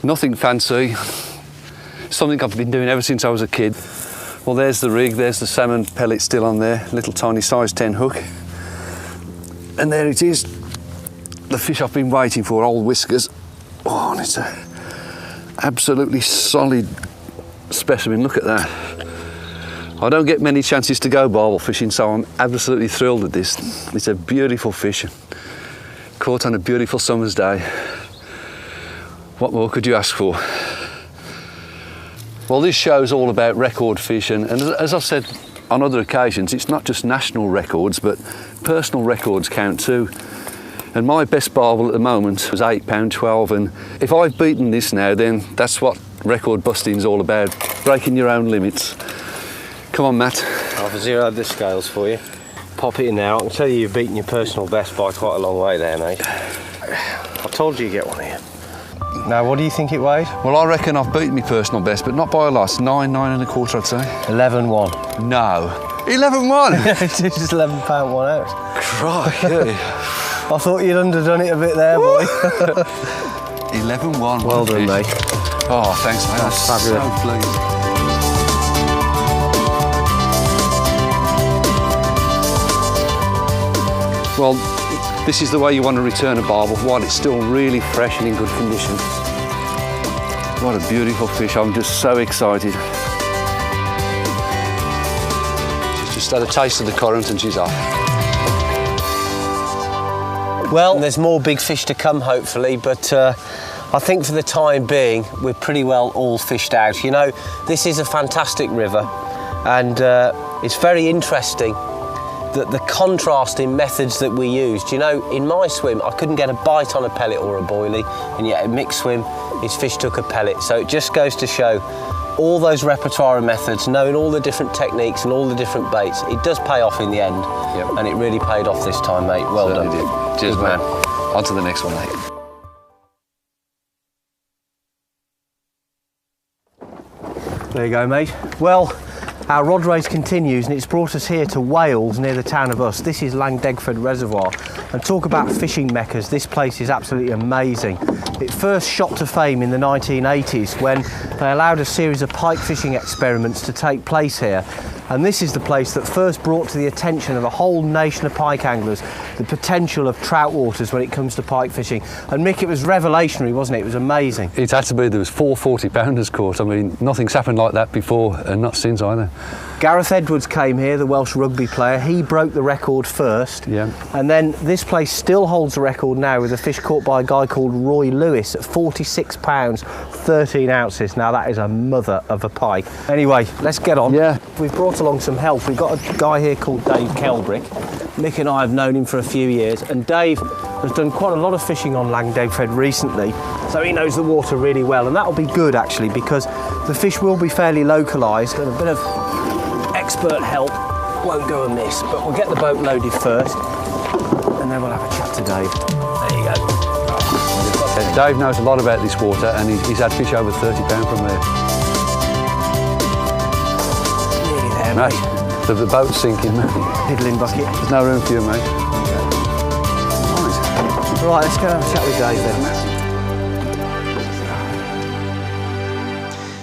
Nothing fancy. Something I've been doing ever since I was a kid. Well, there's the rig, there's the salmon pellet still on there, little tiny size 10 hook. And there it is, the fish I've been waiting for, old Whiskers. Oh, and it's a absolutely solid specimen, look at that. I don't get many chances to go barbel fishing, so I'm absolutely thrilled at this. It's a beautiful fish, caught on a beautiful summer's day. What more could you ask for? Well, this show's all about record fish, and as I've said on other occasions, it's not just national records, but personal records count too. And my best barbel at the moment was £8.12, and if I've beaten this now, then that's what record busting's all about, breaking your own limits. Come on, Matt. I've zeroed the scales for you. Pop it in there. I can tell you you've beaten your personal best by quite a long way there, mate. I told you get one here. Now, what do you think it weighed? Well, I reckon I've beaten my personal best, but not by a lot. 9.25, I'd say. 11.1. No. 11.1? It's just £11 1 ounce. Crikey. I thought you'd underdone it a bit there, boy. 11.1. Well done, mate. Oh, thanks, mate. That's fabulous. So pleased. Well, this is the way you want to return a barbel while it's still really fresh and in good condition. What a beautiful fish, I'm just so excited. She's just had a taste of the current and she's off. Well, there's more big fish to come, hopefully, but I think for the time being, we're pretty well all fished out. You know, this is a fantastic river, and it's very interesting that the contrast in methods that we used. You know, in my swim, I couldn't get a bite on a pellet or a boilie, and yet in Mick's swim, his fish took a pellet. So it just goes to show all those repertoire of methods, knowing all the different techniques and all the different baits, it does pay off in the end. Yep. And it really paid off this time, mate. Well Certainly done. Did. Cheers, Good man. On to the next one, mate. There you go, mate. Well, our rod race continues, and it's brought us here to Wales, near the town of Usk. This is Langdegford Reservoir, and talk about fishing meccas, this place is absolutely amazing. It first shot to fame in the 1980s when they allowed a series of pike fishing experiments to take place here, and this is the place that first brought to the attention of a whole nation of pike anglers the potential of trout waters when it comes to pike fishing. And Mick, it was revelationary, wasn't it? It was amazing. It had to be. There was 4 40-pounders caught. I mean, nothing's happened like that before, and not since either. Gareth Edwards came here, the Welsh rugby player. He broke the record first. Yeah. And then this place still holds the record now with a fish caught by a guy called Roy Lewis. Lewis at £46, 13 ounces. Now that is a mother of a pike. Anyway, let's get on. Yeah. We've brought along some help. We've got a guy here called Dave Kelbrick. Mick and I have known him for a few years, and Dave has done quite a lot of fishing on Langdegfed recently, so he knows the water really well, and that'll be good actually, because the fish will be fairly localised, and a bit of expert help won't go amiss. But we'll get the boat loaded first, and then we'll have a chat to Dave. There you go. Dave knows a lot about this water, and he's had fish over £30 from here. Nearly there, mate. The boat's sinking, mate. Piddling bucket. There's no room for you, mate. Right, let's go and have a chat with Dave then.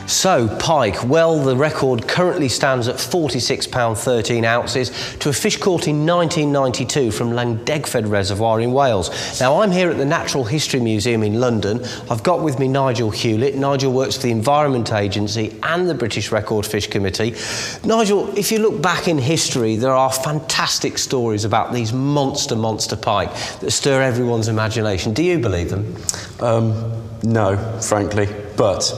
So, pike, well, the record currently stands at £46, 13 ounces to a fish caught in 1992 from Langdegfed Reservoir in Wales. Now, I'm here at the Natural History Museum in London. I've got with me Nigel Hewlett. Nigel works for the Environment Agency and the British Record Fish Committee. Nigel, if you look back in history, there are fantastic stories about these monster pike that stir everyone's imagination. Do you believe them? No, frankly, but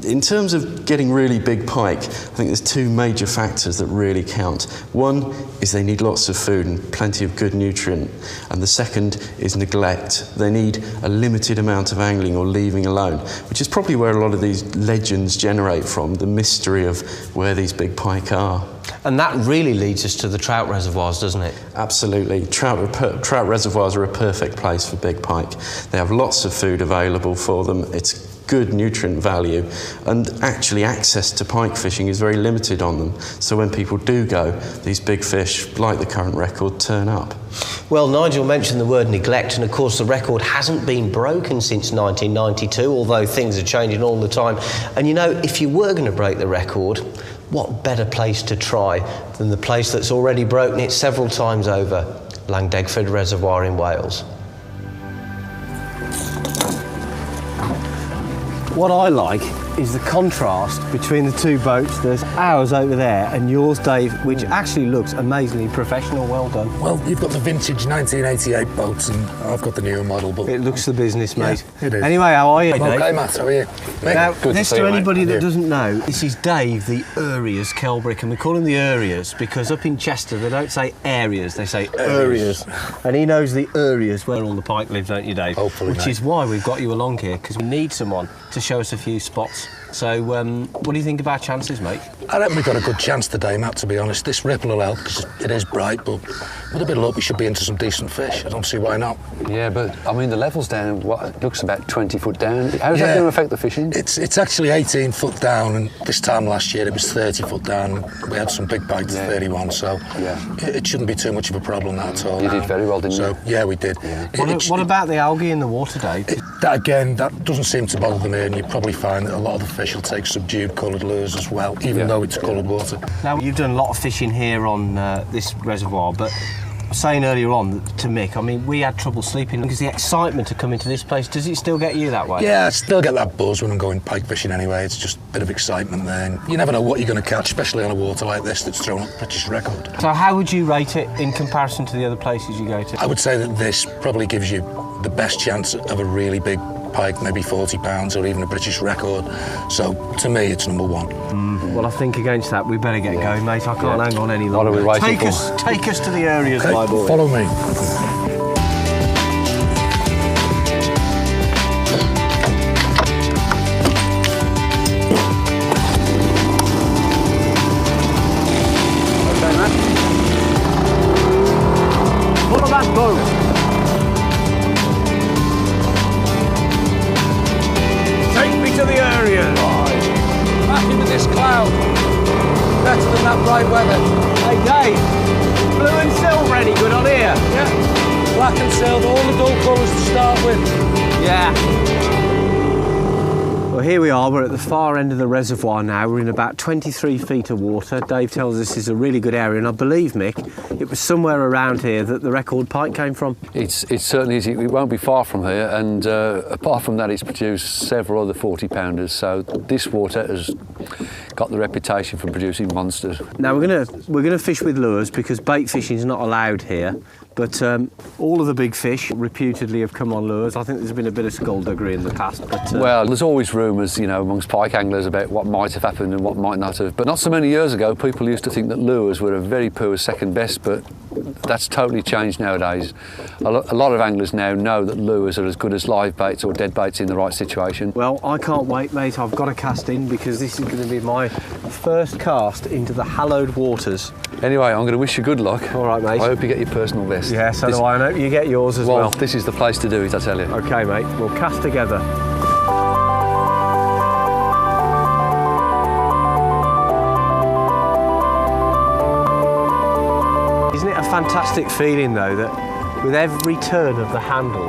in terms of getting really big pike, I think there's two major factors that really count. One is they need lots of food and plenty of good nutrient, and the second is neglect. They need a limited amount of angling or leaving alone, which is probably where a lot of these legends generate from, the mystery of where these big pike are. And that really leads us to the trout reservoirs, doesn't it? Absolutely. Trout reservoirs are a perfect place for big pike. They have lots of food available for them. It's good nutrient value, and actually access to pike fishing is very limited on them. So when people do go, these big fish, like the current record, turn up. Well, Nigel mentioned the word neglect, and of course the record hasn't been broken since 1992, although things are changing all the time. And you know, if you were going to break the record, what better place to try than the place that's already broken it several times over, Langdegfed Reservoir in Wales. What I like is the contrast between the two boats. There's ours over there and yours, Dave, which actually looks amazingly professional. Well done. Well, you've got the vintage 1988 boats and I've got the newer model. But it looks the business, mate. Yeah, it is. Anyway, how are you, Dave? Okay, Matt, how are you? Now, Good this to anybody that doesn't know, this is Dave, the Urias Kelbrick, and we call him the Urias because up in Chester they don't say areas, they say Urias. And he knows the Urias where all the pike live, don't you, Dave? Hopefully, Which is why we've got you along here, because we need someone to show us a few spots. So, what do you think of our chances, mate? I reckon we've got a good chance today, Matt, to be honest. This ripple will help because it is bright, but with a bit of luck we should be into some decent fish. I don't see why not. Yeah, but I mean the level's down, what, it looks about 20 foot down. How's that going to affect the fishing? It's actually 18 foot down, and this time last year it was 30 foot down. We had some big bites at 31, so it shouldn't be too much of a problem at all. You did very well, didn't you? Yeah, we did. Yeah. What about the algae in the water, Dave? That doesn't seem to bother them here, and you probably find that a lot of the fish will take subdued coloured lures as well, even though it's coloured water. Now, you've done a lot of fishing here on this reservoir, but I was saying earlier on to Mick, I mean, we had trouble sleeping because the excitement of coming to this place, does it still get you that way? Yeah, I still get that buzz when I'm going pike fishing anyway. It's just a bit of excitement there. And you never know what you're going to catch, especially on a water like this that's thrown up British record. So how would you rate it in comparison to the other places you go to? I would say that this probably gives you the best chance of a really big pike, maybe 40 pounds or even a British record. So to me, it's number one. Well, I think against that, we better get going, mate. I can't hang on any longer. What are we waiting for? Take us to the areas, Okay, my boy. follow me. Okay, man. Follow that boat. Take me to the area. Back into this cloud. Better than that bright weather. Hey, Dave. Blue and silver any good on here? Yeah. Black and silver, all the dull colours to start with. Yeah. Well, here we are. We're at the far end of the reservoir now. We're in about 23 feet of water. Dave tells us this is a really good area, and I believe, Mick, it was somewhere around here that the record pike came from. It certainly is. It won't be far from here, and apart from that, it's produced several other 40-pounders. So this water has got the reputation for producing monsters. Now we're gonna fish with lures because bait fishing is not allowed here. But all of the big fish reputedly have come on lures. I think there's been a bit of skullduggery in the past. But, well, there's always rumours, you know, amongst pike anglers about what might have happened and what might not have. But not so many years ago, people used to think that lures were a very poor second best, but that's totally changed nowadays. A lot of anglers now know that lures are as good as live baits or dead baits in the right situation. Well, I can't wait, mate. I've got to cast in because this is going to be my first cast into the hallowed waters. Anyway, I'm going to wish you good luck. All right, mate. I hope you get your personal best. Yeah, so do I. And I hope you get yours as well. Well, this is the place to do it, I tell you. OK, mate. We'll cast together. Isn't it a fantastic feeling, though, that with every turn of the handle,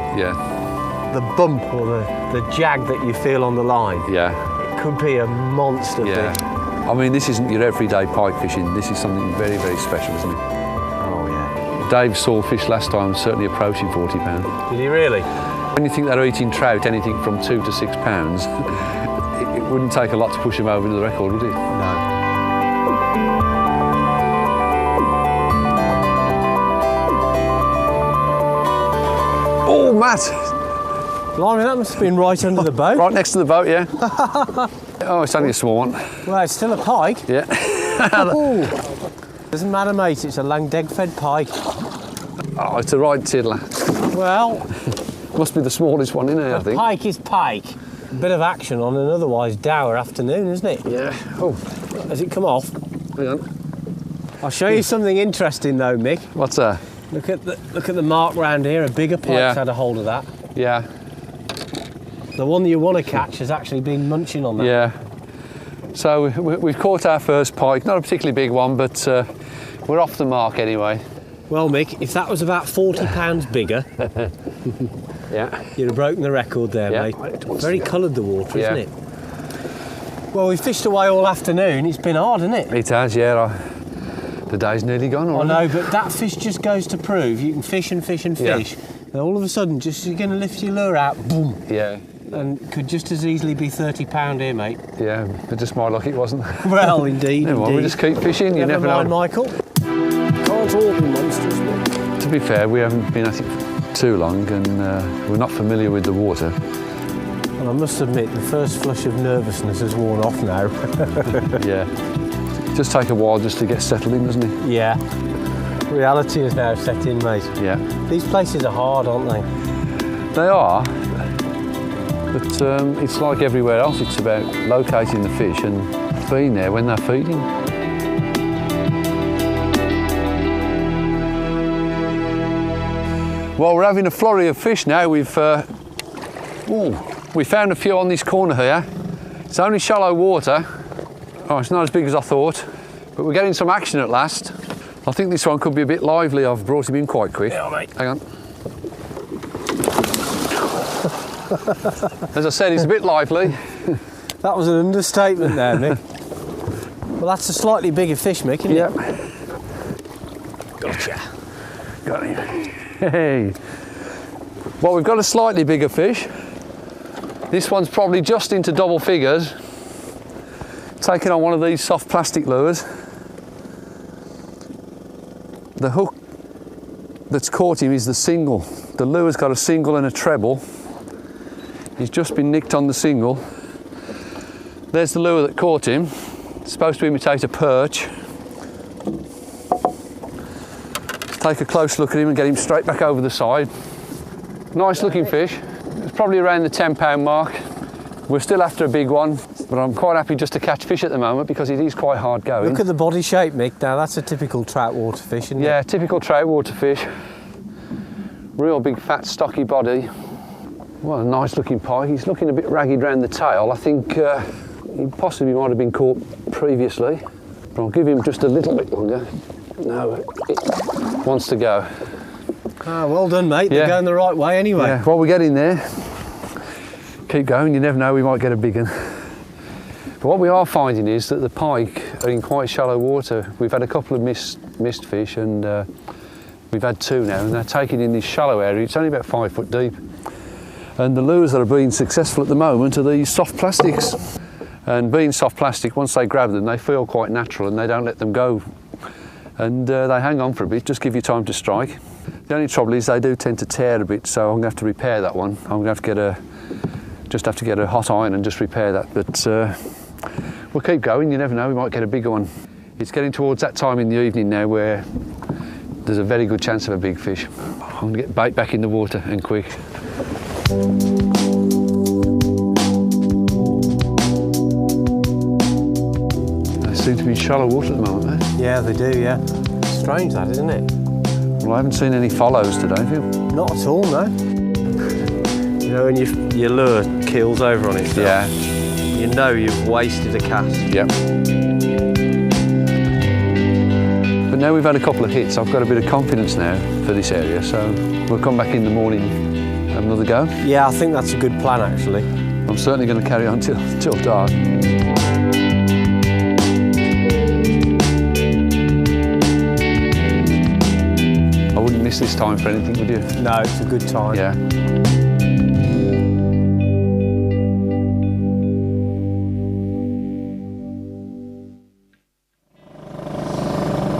the bump or the jag that you feel on the line, it could be a monster big. I mean, this isn't your everyday pike fishing. This is something very, very special, isn't it? Oh, yeah. Dave saw fish last time certainly approaching £40. Did he really? When you think they're eating trout anything from £2 to £6, it wouldn't take a lot to push them over to the record, would it? No. Oh, Matt! Blimey, that must have been right under the boat. Right next to the boat, yeah. Oh, it's only a small one. Well, it's still a pike. Yeah. Doesn't matter, mate, it's a Langdeg-fed pike. Oh, it's a right tiddler. Well, must be the smallest one in here, I think. Pike is pike. A bit of action on an otherwise dour afternoon, isn't it? Yeah. Oh, has it come off? Hang on. I'll show you something interesting, though, Mick. What's that? Look at the mark round here. A bigger pike's had a hold of that. Yeah. The one that you want to catch has actually been munching on that. Yeah. So we've caught our first pike. Not a particularly big one, but we're off the mark anyway. Well, Mick, if that was about 40 pounds bigger, you'd have broken the record there, mate. Very coloured, the water, isn't it? Well, we fished away all afternoon. It's been hard, hasn't it? It has, yeah. The day's nearly gone already. I know, but that fish just goes to prove you can fish and fish and fish. And all of a sudden, just you're going to lift your lure out, boom. Yeah. And could just as easily be £30 here, mate. Yeah, but just my luck it wasn't. Well, indeed, Never mind, we just keep fishing, you never mind, know. Michael. Can't all be monsters, mate. To be fair, we haven't been at it too long and we're not familiar with the water. And I must admit, the first flush of nervousness has worn off now. Yeah. It does take a while just to get settled in, doesn't it? Yeah. Reality is now set in, mate. Yeah. These places are hard, aren't they? They are, but it's like everywhere else. It's about locating the fish and being there when they're feeding. Well, we're having a flurry of fish now. We found a few on this corner here. It's only shallow water. Oh, it's not as big as I thought, but we're getting some action at last. I think this one could be a bit lively. I've brought him in quite quick. Yeah, mate. Hang on. As I said, he's a bit lively. That was an understatement there, Mick. Well, that's a slightly bigger fish, Mick, isn't it? Gotcha. Got him. Hey. Well, we've got a slightly bigger fish. This one's probably just into double figures. Taking on one of these soft plastic lures. The hook that's caught him is the single. The lure's got a single and a treble. He's just been nicked on the single. There's the lure that caught him. It's supposed to imitate a perch. Let's take a close look at him and get him straight back over the side. Nice looking fish. It's probably around the £10 mark. We're still after a big one, but I'm quite happy just to catch fish at the moment because it is quite hard going. Look at the body shape, Mick. Now that's a typical trout water fish, isn't it? Yeah, typical trout water fish. Real big, fat, stocky body. What a nice looking pike. He's looking a bit ragged round the tail. I think he possibly might have been caught previously, but I'll give him just a little bit longer. No, it wants to go. Ah, well done, mate. They're going the right way anyway. Yeah, well, we're getting there. Keep going, you never know, we might get a big one. But what we are finding is that the pike are in quite shallow water. We've had a couple of missed fish and we've had two now, and they're taking in this shallow area. It's only about 5 foot deep. And the lures that are being successful at the moment are these soft plastics. And being soft plastic, once they grab them, they feel quite natural and they don't let them go. And they hang on for a bit, just give you time to strike. The only trouble is they do tend to tear a bit, so I'm going to have to repair that one. I'm going to have to get a hot iron and just repair that, but we'll keep going, you never know, we might get a bigger one. It's getting towards that time in the evening now where there's a very good chance of a big fish. I'm going to get bait back in the water and quick. They seem to be in shallow water at the moment, mate. Yeah, they do, yeah. Strange that, isn't it? Well, I haven't seen any follows today, have you? Not at all, no. You know, when your lure keels over on itself, Yeah. you know you've wasted a cast. Yep. But now we've had a couple of hits, I've got a bit of confidence now for this area, so we'll come back in the morning and have another go. Yeah, I think that's a good plan, actually. I'm certainly going to carry on till dark. I wouldn't miss this time for anything, would you? No, it's a good time. Yeah.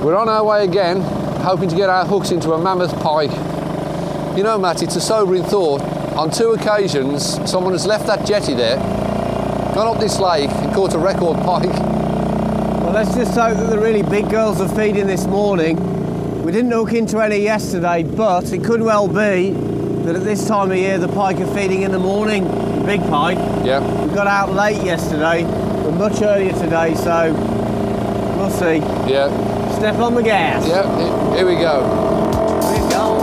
We're on our way again, hoping to get our hooks into a mammoth pike. You know, Matt, it's a sobering thought. On 2 occasions, someone has left that jetty there, gone up this lake and caught a record pike. Well, let's just hope that the really big girls are feeding this morning. We didn't hook into any yesterday, but it could well be that at this time of year the pike are feeding in the morning, the big pike. Yeah. We got out late yesterday, but much earlier today, so we'll see. Yeah. Step on the gas. Yeah, here we go. Here we go.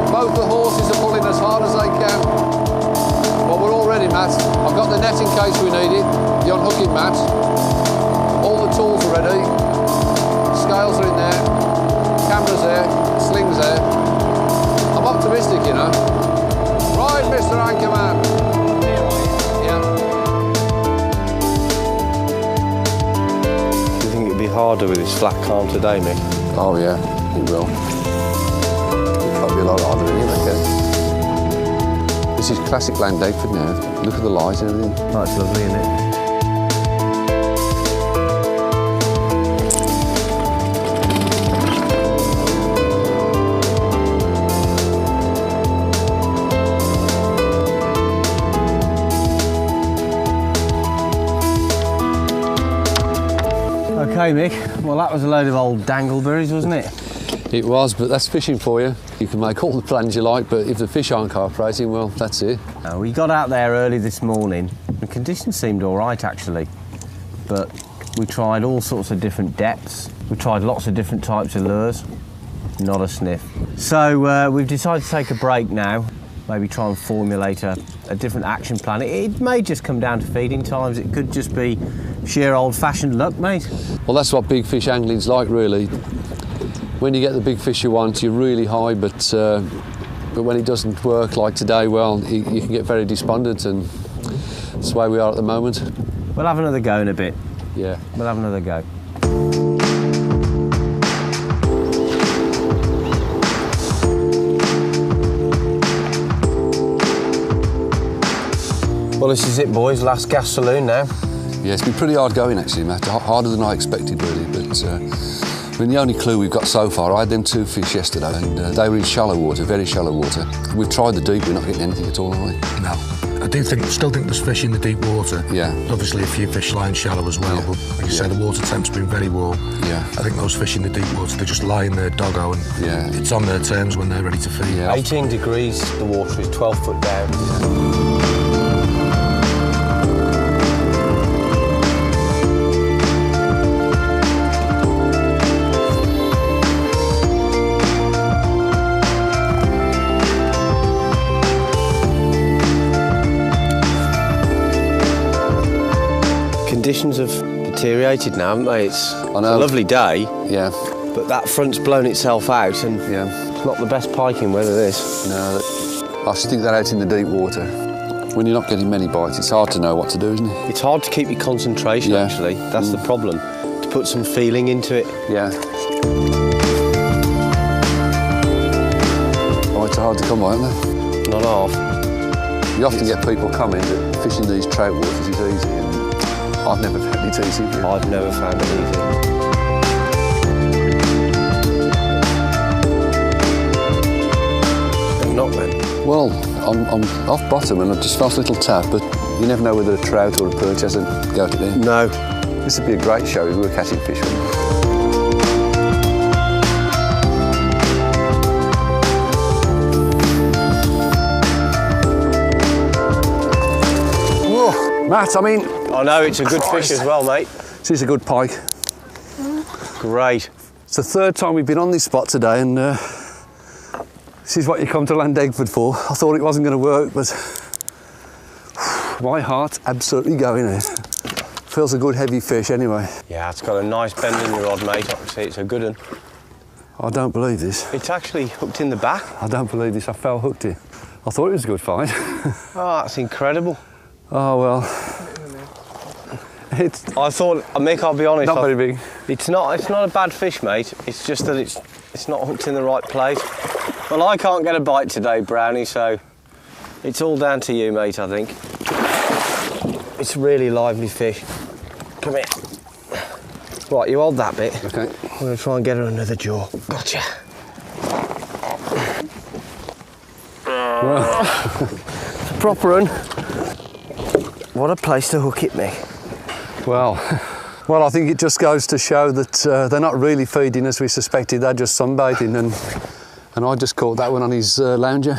Both the horses are pulling as hard as they can. Well, we're all ready, Matt. I've got the net in case we need it, the unhooking mat. All the tools are ready. Scales are in there. Cameras there. Slings there. I'm optimistic, you know. Right, Mr. Anchorman. Harder with this flat calm today, Mick. Oh yeah, it will. It'll be a lot harder than you, okay? This is classic Langdaford now. Look at the light and everything. Oh, it's lovely, isn't it? Okay, Mick. Well, that was a load of old dangleberries, wasn't it? It was, but that's fishing for you. You can make all the plans you like, but if the fish aren't cooperating, well, that's it. We got out there early this morning. The conditions seemed all right, actually. But we tried all sorts of different depths. We tried lots of different types of lures. Not a sniff. So we've decided to take a break now. Maybe try and formulate a different action plan. It may just come down to feeding times. It could just be sheer old-fashioned luck, mate. Well, that's what big fish angling's like, really. When you get the big fish you want, you're really high, but when it doesn't work like today, well, you can get very despondent, and that's the way we are at the moment. We'll have another go in a bit. Yeah. We'll have another go. Well, this is it, boys. Last gas saloon now. Yeah, it's been pretty hard going, actually, Matt. Harder than I expected, really. But I mean, the only clue we've got so far, I had them 2 fish yesterday, and they were in shallow water, very shallow water. We've tried the deep, we're not getting anything at all, are we? No. I still think there's fish in the deep water. Yeah. Obviously, a few fish lying shallow as well, Yeah. but like you say, the water temp's been very warm. Yeah. I think those fish in the deep water, they're just lying there doggo, and Yeah. it's on their terms when they're ready to feed. Yeah. 18 degrees, the water is 12 foot down. Conditions have deteriorated now, haven't they? It's a lovely day, Yeah. but that front's blown itself out, and Yeah. it's not the best piking weather, this. No, I stick that out in the deep water. When you're not getting many bites, it's hard to know what to do, isn't it? It's hard to keep your concentration, Yeah. actually. That's the problem. To put some feeling into it. Yeah. Bites are hard to come by, aren't they? Not half. You often get people coming that fishing these trout waters is easy, and I've never found it easy. I've never found it easy. not then? Well, I'm off bottom and I've just felt a little tap, but you never know whether a trout or a perch has a go at it there. No. This would be a great show if we were catching fish. Whoa, Matt, I mean... I know, it's a good fish as well, mate. This is a good pike. Great. It's the third time we've been on this spot today, and this is what you come to Llandegford for. I thought it wasn't going to work, but my heart's absolutely going there. Feels a good heavy fish anyway. Yeah, it's got a nice bend in the rod, mate. I can see it's a good one. I don't believe this. It's actually hooked in the back. I don't believe this. I fell hooked here. I thought it was a good find. Oh, that's incredible. Oh, well. I thought, Mick, I'll be honest. Not very big. It's not a bad fish, mate. It's just that it's not hooked in the right place. Well, I can't get a bite today, Brownie, so it's all down to you, mate, I think. It's a really lively fish. Come here. Right, you hold that bit. Okay. I'm going to try and get her under the jaw. Gotcha. It's a proper one. What a place to hook it, Mick. Well, I think it just goes to show that they're not really feeding as we suspected. They're just sunbathing, and I just caught that one on his lounger.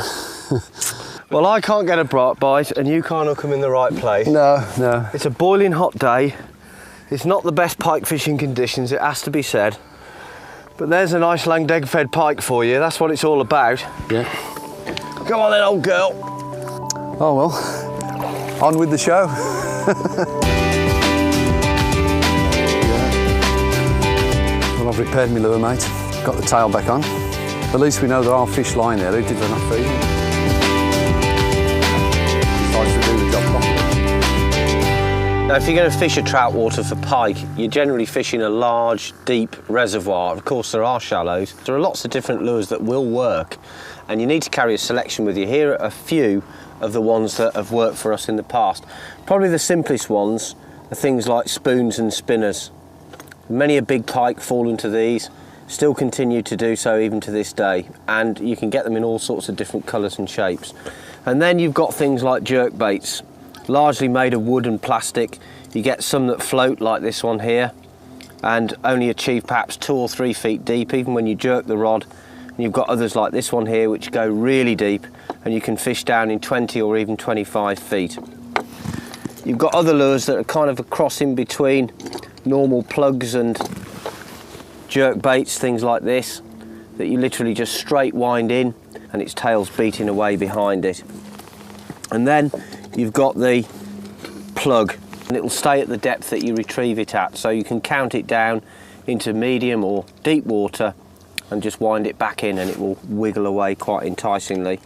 Well, I can't get a bite, and you can't hook them in the right place. No. It's a boiling hot day. It's not the best pike fishing conditions, it has to be said. But there's a nice Llandegford pike for you. That's what it's all about. Yeah. Come on then, old girl. Oh well, on with the show. Well, I've repaired my lure, mate. Got the tail back on. At least we know there are fish lying there, even if they're not feeding. Decides to do the job properly. Now, if you're going to fish a trout water for pike, you're generally fishing a large, deep reservoir. Of course, there are shallows. There are lots of different lures that will work, and you need to carry a selection with you. Here are a few of the ones that have worked for us in the past. Probably the simplest ones are things like spoons and spinners. Many a big pike fall into these, still continue to do so even to this day, and you can get them in all sorts of different colours and shapes. And then you've got things like jerk baits, largely made of wood and plastic. You get some that float like this one here and only achieve perhaps 2 or 3 feet deep even when you jerk the rod. And you've got others like this one here which go really deep and you can fish down in 20 or even 25 feet. You've got other lures that are kind of a cross in between normal plugs and jerk baits, things like this, that you literally just straight wind in and its tail's beating away behind it. And then you've got the plug, and it'll stay at the depth that you retrieve it at, so you can count it down into medium or deep water and just wind it back in and it will wiggle away quite enticingly.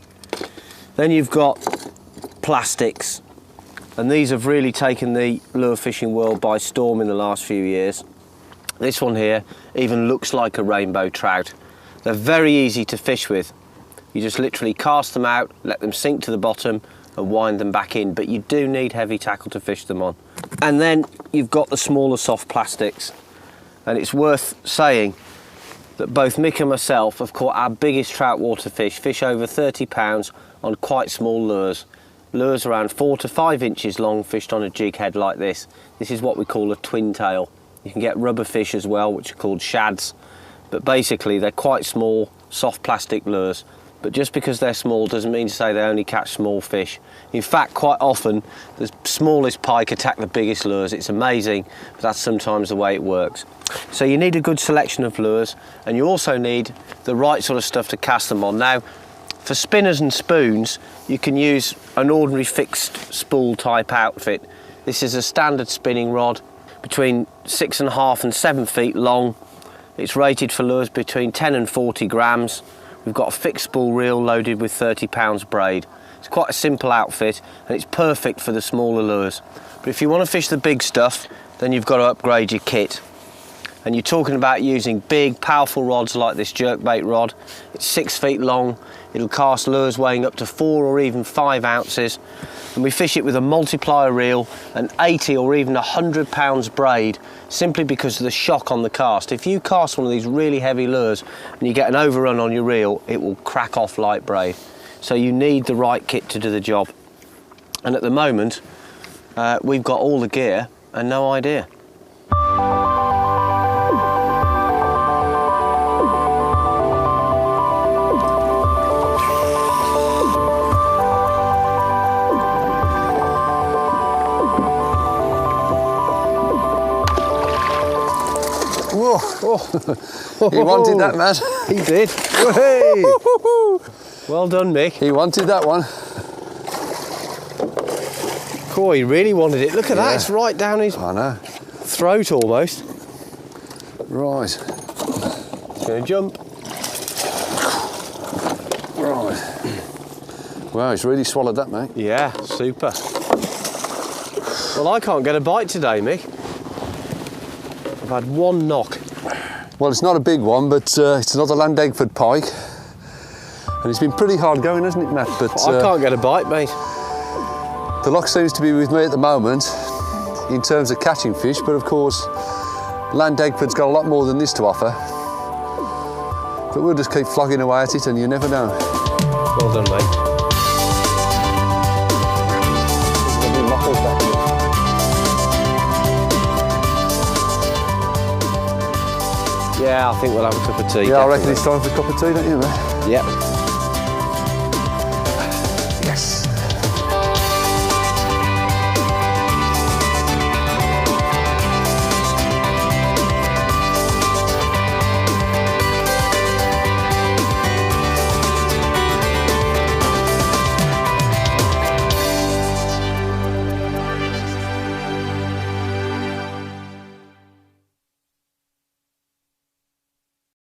Then you've got plastics, and these have really taken the lure fishing world by storm in the last few years. This one here even looks like a rainbow trout. They're very easy to fish with. You just literally cast them out, let them sink to the bottom and wind them back in, but you do need heavy tackle to fish them on. And then you've got the smaller soft plastics, and it's worth saying that both Mick and myself have caught our biggest trout water fish over 30 pounds on quite small lures. Lures around 4 to 5 inches long, fished on a jig head like this. This is what we call a twin tail. You can get rubber fish as well, which are called shads, but basically they're quite small, soft plastic lures. But just because they're small doesn't mean to say they only catch small fish. In fact, quite often, the smallest pike attack the biggest lures. It's amazing, but that's sometimes the way it works. So you need a good selection of lures, and you also need the right sort of stuff to cast them on. Now, for spinners and spoons, you can use an ordinary fixed spool type outfit. This is a standard spinning rod, between 6.5 and 7 feet long. It's rated for lures between 10 and 40 grams. We've got a fixed spool reel loaded with 30 pounds braid. It's quite a simple outfit and it's perfect for the smaller lures. But if you want to fish the big stuff, then you've got to upgrade your kit. And you're talking about using big, powerful rods like this jerkbait rod. It's 6 feet long. It'll cast lures weighing up to 4 or even 5 ounces. And we fish it with a multiplier reel, an 80 or even 100 pounds braid, simply because of the shock on the cast. If you cast one of these really heavy lures and you get an overrun on your reel, it will crack off like braid. So you need the right kit to do the job. And at the moment, we've got all the gear and no idea. Whoa. Oh. He wanted that, man. He did. Hey. Well done, Mick. He wanted that one. Oh, he really wanted it. Look at that, it's right down his throat almost. Right. It's going to jump. Right. Wow, he's really swallowed that, mate. Yeah, super. Well, I can't get a bite today, Mick. I've had one knock. Well, it's not a big one, but it's another Landegford pike. And it's been pretty hard going, hasn't it, Matt? But I can't get a bite, mate. The luck seems to be with me at the moment in terms of catching fish, but of course, Landegford's got a lot more than this to offer. But we'll just keep flogging away at it, and you never know. Well done, mate. Yeah, I think we'll have a cup of tea. Yeah, definitely. I reckon it's time for a cup of tea, don't you, mate? Yep.